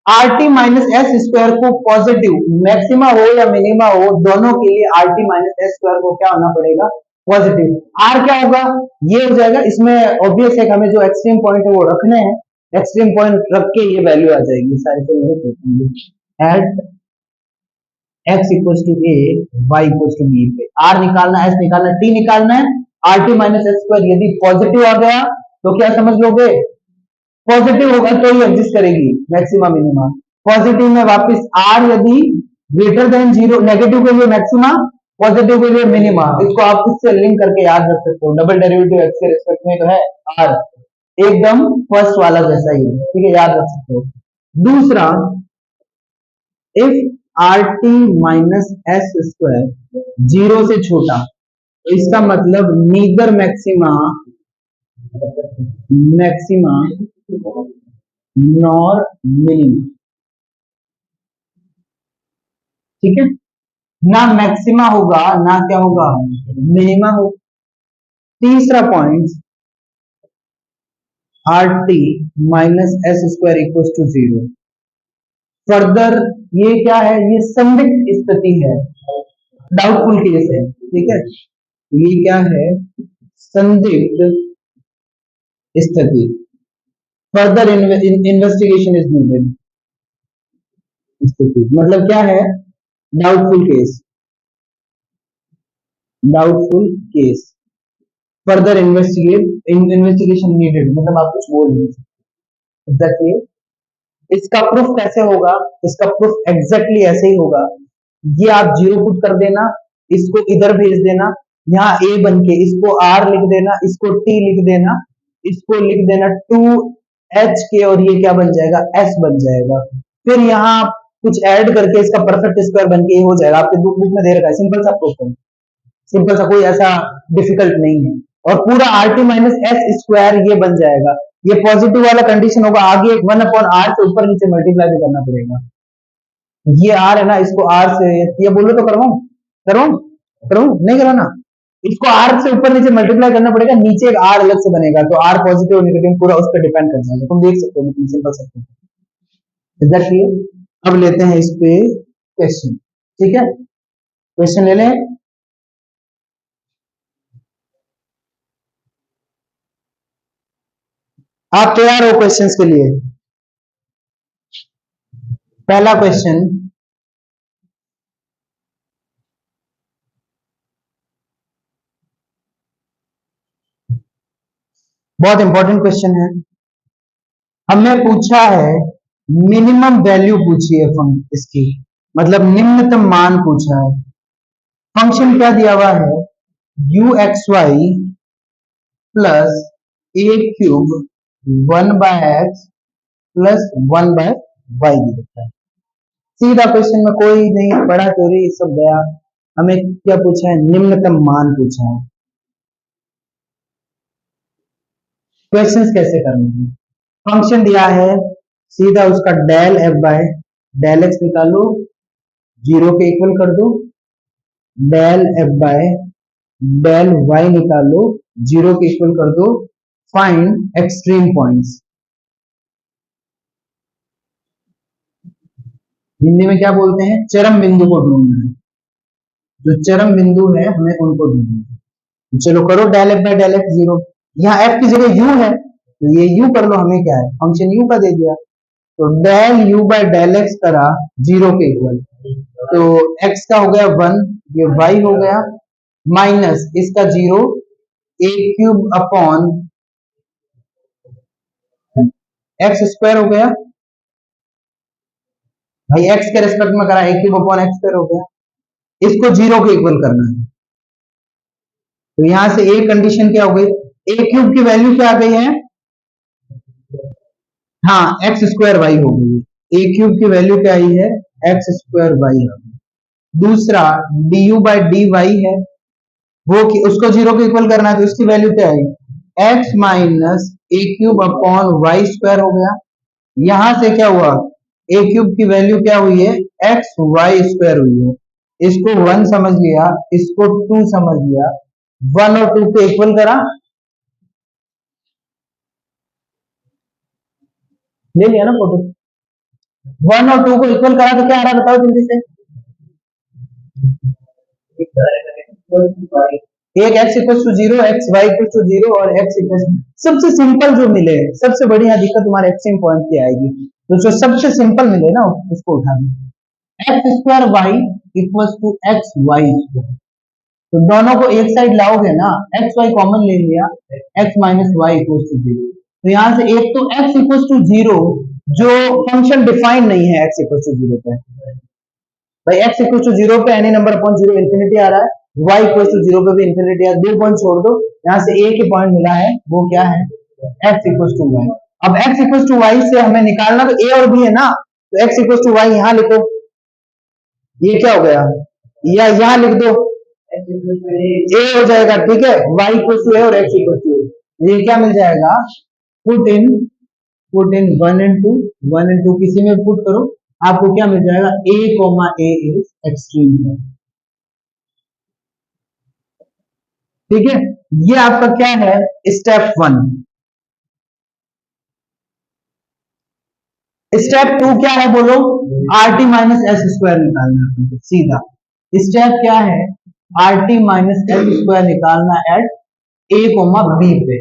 r t minus s square को पॉजिटिव, मैक्सिमा हो या मिनिमा हो, दोनों के लिए are t minus s square को क्या होना पड़ेगा, पॉजिटिव। आर क्या होगा, ये हो जाएगा, इसमें ऑब्वियस है हमें जो एक्सट्रीम पॉइंट है वो रखने हैं, एक्सट्रीम पॉइंट रख के ये वैल्यू आ जाएगी सारी, at x equal to a y equal to b पे आर निकालना है, एस निकालना है, टी निकालना है। R t minus s square यदि पॉजिटिव आ गया तो क्या समझ लोगे, पॉजिटिव होगा तो ही एग्जिस्ट करेगी मैक्सिमम मिनिमम। पॉजिटिव में वापस आर यदि ग्रेटर देन जीरो, नेगेटिव के लिए मैक्सिमा, पॉजिटिव के लिए मिनिमा। इसको आप किससे लिंक करके याद रख सकते हो, डबल डेरिवेटिव एक्स के रिस्पेक्ट में तो है आर, एकदम फर्स्ट वाला जैसा ही है, ठीक है, याद रख सकते हो। दूसरा, if are t minus s square zero से छोटा, तो इसका मतलब neither maxima maxima nor minima, ठीक है, ना मैक्सिमा होगा ना क्या होगा, मिनिमा होगा। तीसरा point, r t minus s square equal to zero. Further ये क्या है, ये संदिग्ध स्थिति है, डाउटफुल केस है, ठीक है, ये क्या है, संदिग्ध स्थिति। Further investigation is needed. स्थिति मतलब क्या है, doubtful case, doubtful case, further investigation needed, मतलब आप कुछ बोल नहीं सकते। एग्जैक्टली इसका प्रूफ कैसे होगा, इसका प्रूफ एग्जैक्टली ऐसे ही होगा, ये आप जीरो पुट कर देना, इसको इधर भेज देना, यहाँ ए बन के इसको आर लिख देना, इसको टी लिख देना, इसको लिख देना 2h के, और ये क्या बन जाएगा, s बन जाएगा। फिर यहाँ कुछ ऐड करके इसका परफेक्ट स्क्वायर बन के ये हो जाएगा, आपके बुक में दे रखा है, सिंपल सा प्रूफ है, सिंपल सा, कोई ऐसा डिफिकल्ट नहीं है। और पूरा are t minus s square ये बन जाएगा, ये पॉजिटिव वाला कंडीशन होगा, आगे 1/r से ऊपर नीचे मल्टीप्लाई भी करना पड़ेगा। ये आर है ना, इसको आर से, ये बोलो तो करवाऊं, करवाऊं, करवाऊं, नहीं कराना, इसको आर से ऊपर नीचे मल्टीप्लाई करना पड़ेगा, नीचे एक आर अलग से बनेगा, तो आर पॉजिटिव और नेगेटिव पूरा उस पर डिपेंड कर जाएगा, तुम देख सकते हो, सिंपल सकते हो। Is that clear? अब लेते हैं इस पे क्वेश्चन, ठीक है, क्वेश्चन ले लें। आप तैयार हो क्वेश्चंस के लिए? पहला क्वेश्चन, बहुत इंपॉर्टेंट क्वेश्चन है, हमें पूछा है मिनिमम वैल्यू पूछी है इसकी, मतलब निम्नतम मान पूछा है। फंक्शन क्या दिया हुआ है, u x y plus a cube 1/x plus 1/y दिया है। सीधा क्वेश्चन में कोई नहीं बड़ा चोरी सब गया, हमें क्या पूछा है, निम्नतम मान पूछा है। क्वेश्चंस कैसे करने हैं, फंक्शन दिया है, सीधा उसका del f by del x निकालो, जीरो के इक्वल कर दो, del f by del y निकालो, जीरो के इक्वल कर दो, फाइंड एक्सट्रीम पॉइंट्स। हिंदी में क्या बोलते हैं, चरम बिंदु को ढूंढना है, जो चरम बिंदु है हमें उनको ढूंढना है। चलो करो, del f by del x zero, यहाँ एफ की जगह यू है, तो ये यू कर लो, हमें क्या है, फंक्शन यू का दे दिया, तो del u by del x करा जीरो के इक्वल, तो x का हो गया 1, ये y हो गया, माइनस इसका जीरो, ए क्यूब अपॉन एक्स स्क्वायर हो गया, भाई x के रेस्पेक्ट में करा, ए क्यूब अपॉन एक्स स्क्वायर हो गया, इसको जीरो के इक्वल करना है, तो यहां से एक कंडीशन क्या हो गई, ए क्यूब की वैल्यू क्या आ गई है, हाँ एक्स स्क्वायर वाई हो गई, ए क्यूब की वैल्यू क्या आई है, एक्स स्क्वायर वाई। दूसरा d u by d y है, वो उसको जीरो के इक्वल करना है, तो उसकी वैल्यू क्या आई, एक्स माइनस ए क्यूब अपॉन वाई स्क्वायर हो गया। यहां से क्या हुआ, ए क्यूब की वैल्यू क्या हुई है, एक्स वाई स्क्वायर हुई है, इसको 1 समझ लिया, इसको 2 समझ लिया, 1 और 2 के इक्वल करा, ले लिया ना फोटो, 1 और 2 को इक्वल करा तो क्या आ रहा है, बताओ जल्दी से, एक x equal to zero, x y equal to zero, और एक्स इक्वल, सबसे सिंपल जो मिले, सबसे बड़ी यहाँ दिक्कत तुम्हारे एक्सट्रीम पॉइंट की आएगी, तो जो सबसे सिंपल मिले ना उसको उठाना, x square y equal to x y square, तो दोनों को एक साइड लाओगे ना, एक्स वाई कॉमन ले लिया, X minus Y equal to zero, तो यहाँ से एक तो एक्स इक्वल टू जीरो, जो फंक्शन डिफाइन नहीं है एक्स इक्वल टू जीरो पे, भाई x इक्वल टू जीरो पे any number upon zero infinity आ रहा है, y इक्वल टू जीरो पे भी इंफिनिटी आ, दो पॉइंट छोड़ दो, यहाँ से एक ही पॉइंट मिला है, वो क्या है, x इक्वल टू वाई। अब x इक्वल टू वाई से हमें निकालना तो a और b है ना, तो x इक्वल टू वाई यहाँ लिखो, ये क्या हो गया, या यहाँ लिख दो a हो जाएगा, ठीक है, y इक्वल टू a और x इक्वल टू a, ये क्या मिल जाएगा, put in one and two किसी में पुट करो, आपको क्या मिल जाएगा, a इज एक्सट्रीम पॉइंट, ठीक है। ये आपका क्या है, स्टेप वन। स्टेप टू क्या है बोलो, are t minus s square निकालना है सीधा। स्टेप क्या है, r t minus s square निकालना एट ए कोमा बी पे,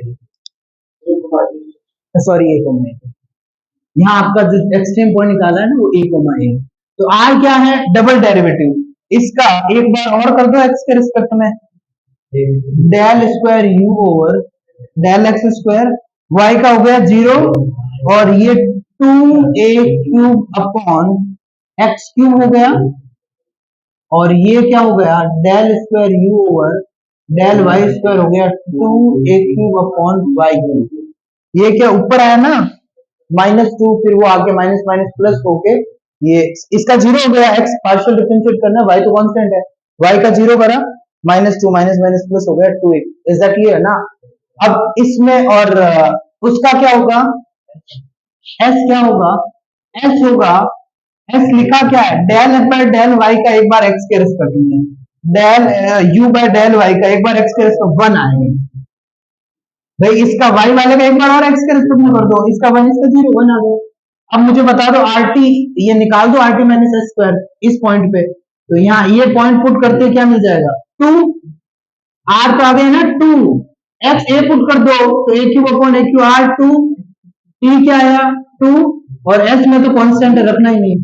सॉरी ए कोमा ए पे, यहाँ आपका जो एक्सट्रीम पॉइंट निकाला है ना वो ए कोमा ए। तो आर क्या है, डबल डेरिवेटिव, इसका एक बार और कर दो एक्स के रिस्पेक्ट में, del square u over del x square, y का हो गया जीरो, और ये two a cube upon x cube हो गया, और ये क्या हो गया, del square u over del y square हो गया two a cube upon y cube, ये क्या ऊपर आया ना माइनस टू, फिर वो आके माइनस माइनस प्लस होके ये इसका जीरो हो गया, एक्स पार्शियल डिफरेंशिएट करना, वाई तो कांस्टेंट है, वाई का जीरो करा, minus two minus minus plus हो गया टू, इज दैट क्लियर ना। अब इसमें और उसका क्या होगा, एस क्या होगा, एस होगा, एस लिखा क्या है, del f by del y का एक बार एक्स के रेस्पेक्ट में, del u by del y का एक बार एक्स के रेस्पेक्ट वन आएगा, भाई इसका y वाले का एक बार और x के रिस्पेक्ट में कर दो, इसका 1 इसका 0 1 आ गया। अब मुझे बता दो rt, ये निकाल दो rt माइनस एस स्क्वायर इस पॉइंट पे, तो यहाँ ये पॉइंट पुट करते क्या मिल जाएगा, 2, r तो आ गया ना 2, x a पुट कर दो तो a cube upon a cube r 2, t क्या आया 2, और s में तो कांस्टेंट रखना ही नहीं,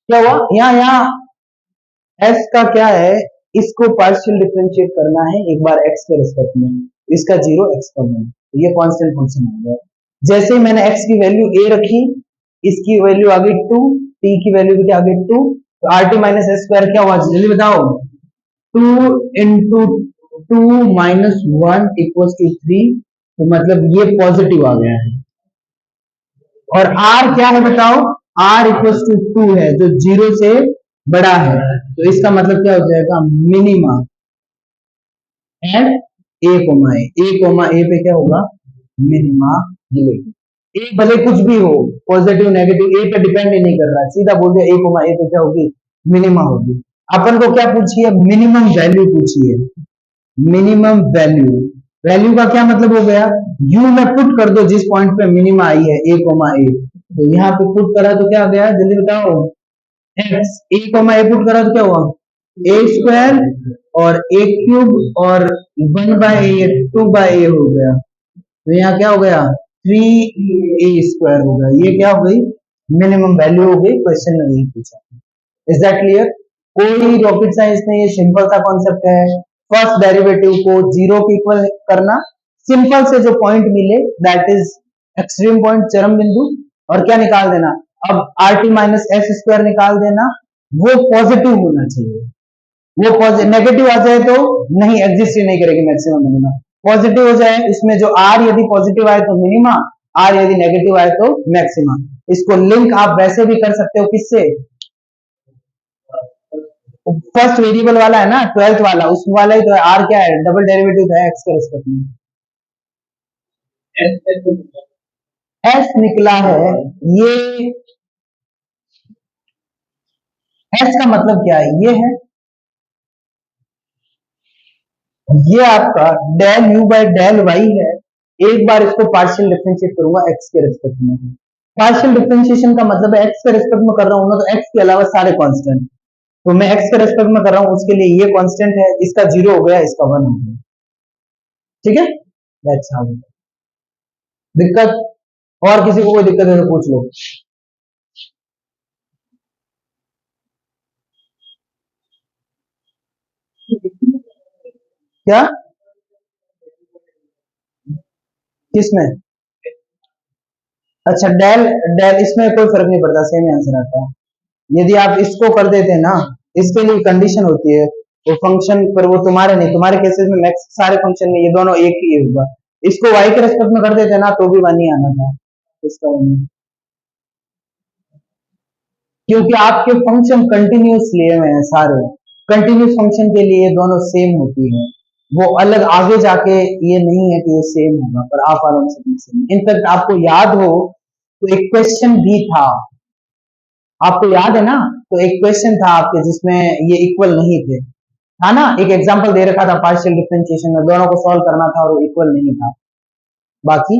क्या हुआ, यहाँ s का क्या है, इसको पार्शियल डिफरेंशिएट करना है एक बार x के रिस्पेक्ट में, इसका जीरो x का वन, तो ये कांस्टेंट फंक्शन आ गया। जैसे ही मैंने x की वैल्यू a रखी, इसकी वैल्यू आ गई 2, t की वैल्यू भी क्या आ गई 2, तो are t minus s square क्या हुआ जल्दी बताओ, 2 इंटू 2 माइनस 1 इक्वल टू 3, तो मतलब ये पॉजिटिव आ गया है, और r क्या है बताओ, r इक्वल टू 2 है जो जीरो से बड़ा है, तो इसका मतलब क्या हो जाएगा, मिनिमा एंड ए पे क्या होगा, मिनिमा मिलेगी, ए भले कुछ भी हो, पॉजिटिव नेगेटिव ए पे डिपेंड ही नहीं कर रहा है, सीधा बोल दिया ए पे क्या होगी, मिनिमा होगी। अपन को क्या पूछी है, मिनिमम वैल्यू पूछी है, मिनिमम वैल्यू, वैल्यू का क्या मतलब हो गया, यू में पुट कर दो जिस पॉइंट पे मिनिमा आई है ए, तो यहाँ पे पुट करा तो क्या आ गया जल्दी बताओ, एक्स ए पुट करा तो क्या हुआ, ए स्क्वायर और ए क्यूब और 1/a 2/a हो गया, तो यहाँ क्या हो गया 3a स्क्वायर हो गया, ये क्या हो गई, मिनिमम वैल्यू हो गई, क्वेश्चन में यही पूछा। इज दैट क्लियर, कोई रॉकेट साइंस नहीं, ये सिंपल सा कॉन्सेप्ट है, फर्स्ट डेरिवेटिव को जीरो के इक्वल करना, सिंपल से जो पॉइंट मिले दैट इज एक्सट्रीम पॉइंट चरम बिंदु, और क्या निकाल देना, अब are t minus s square निकाल देना, वो पॉजिटिव होना चाहिए, वो नेगेटिव आ जाए तो नहीं, एग्जिस्ट ही नहीं करेगी मैक्सिमम मिनिमा, पॉजिटिव हो जाए उसमें जो आर यदि पॉजिटिव आए तो मिनिमा, आर यदि नेगेटिव आए तो मैक्सिमा, इसको लिंक आप वैसे भी कर सकते हो किससे, फर्स्ट वेरिएबल वाला है ना 12th वाला, उस वाला ही तो है, आर क्या है, डबल डेरिवेटिव है एक्स के रिस्पेक्ट में, एस निकला है, ये एस का मतलब क्या है, ये आपका del u by del y है, एक बार इसको पार्शियल डिफरेंशिएट करूंगा एक्स के रिस्पेक्ट में, पार्शियल डिफरेंशिएशन का मतलब है एक्स के रिस्पेक्ट में कर रहा हूं ना, तो एक्स के अलावा सारे कांस्टेंट, तो मैं एक्स के रेस्पेक्ट में कर रहा हूं, उसके लिए ये कांस्टेंट है, इसका जीरो हो गया, इसका वन हो गया, ठीक है, दैट्स हाउ। दिक्कत, और किसी को कोई दिक्कत है तो पूछ लो, क्या, किसमें, अच्छा डेल डेल, इसमें कोई फर्क नहीं पड़ता, सेम आंसर आता है, यदि आप इसको कर देते ना, इसके लिए कंडीशन होती है वो फंक्शन पर, वो तुम्हारे नहीं, तुम्हारे केसेस में मैक्स सारे फंक्शन में ये दोनों एक ही होगा। इसको y के रेस्पेक्ट में कर देते ना तो भी 1 ही आना था, इसका 1 ही। क्योंकि आपके फंक्शन कंटिन्यूस लिए हुए हैं सारे, कंटिन्यूस फंक्शन के लिए दोनों सेम होती है, वो अलग आगे जाके ये नहीं है कि ये सेम होगा, पर आप आराम से सेम। इनफैक्ट आपको याद हो तो एक क्वेश्चन भी था, आपको याद है ना, तो एक क्वेश्चन था आपके जिसमें ये इक्वल नहीं थे, था ना, एक एग्जांपल दे रखा था पार्शियल डिफरेंशिएशन में, दोनों को सॉल्व करना था और वो इक्वल नहीं था। बाकी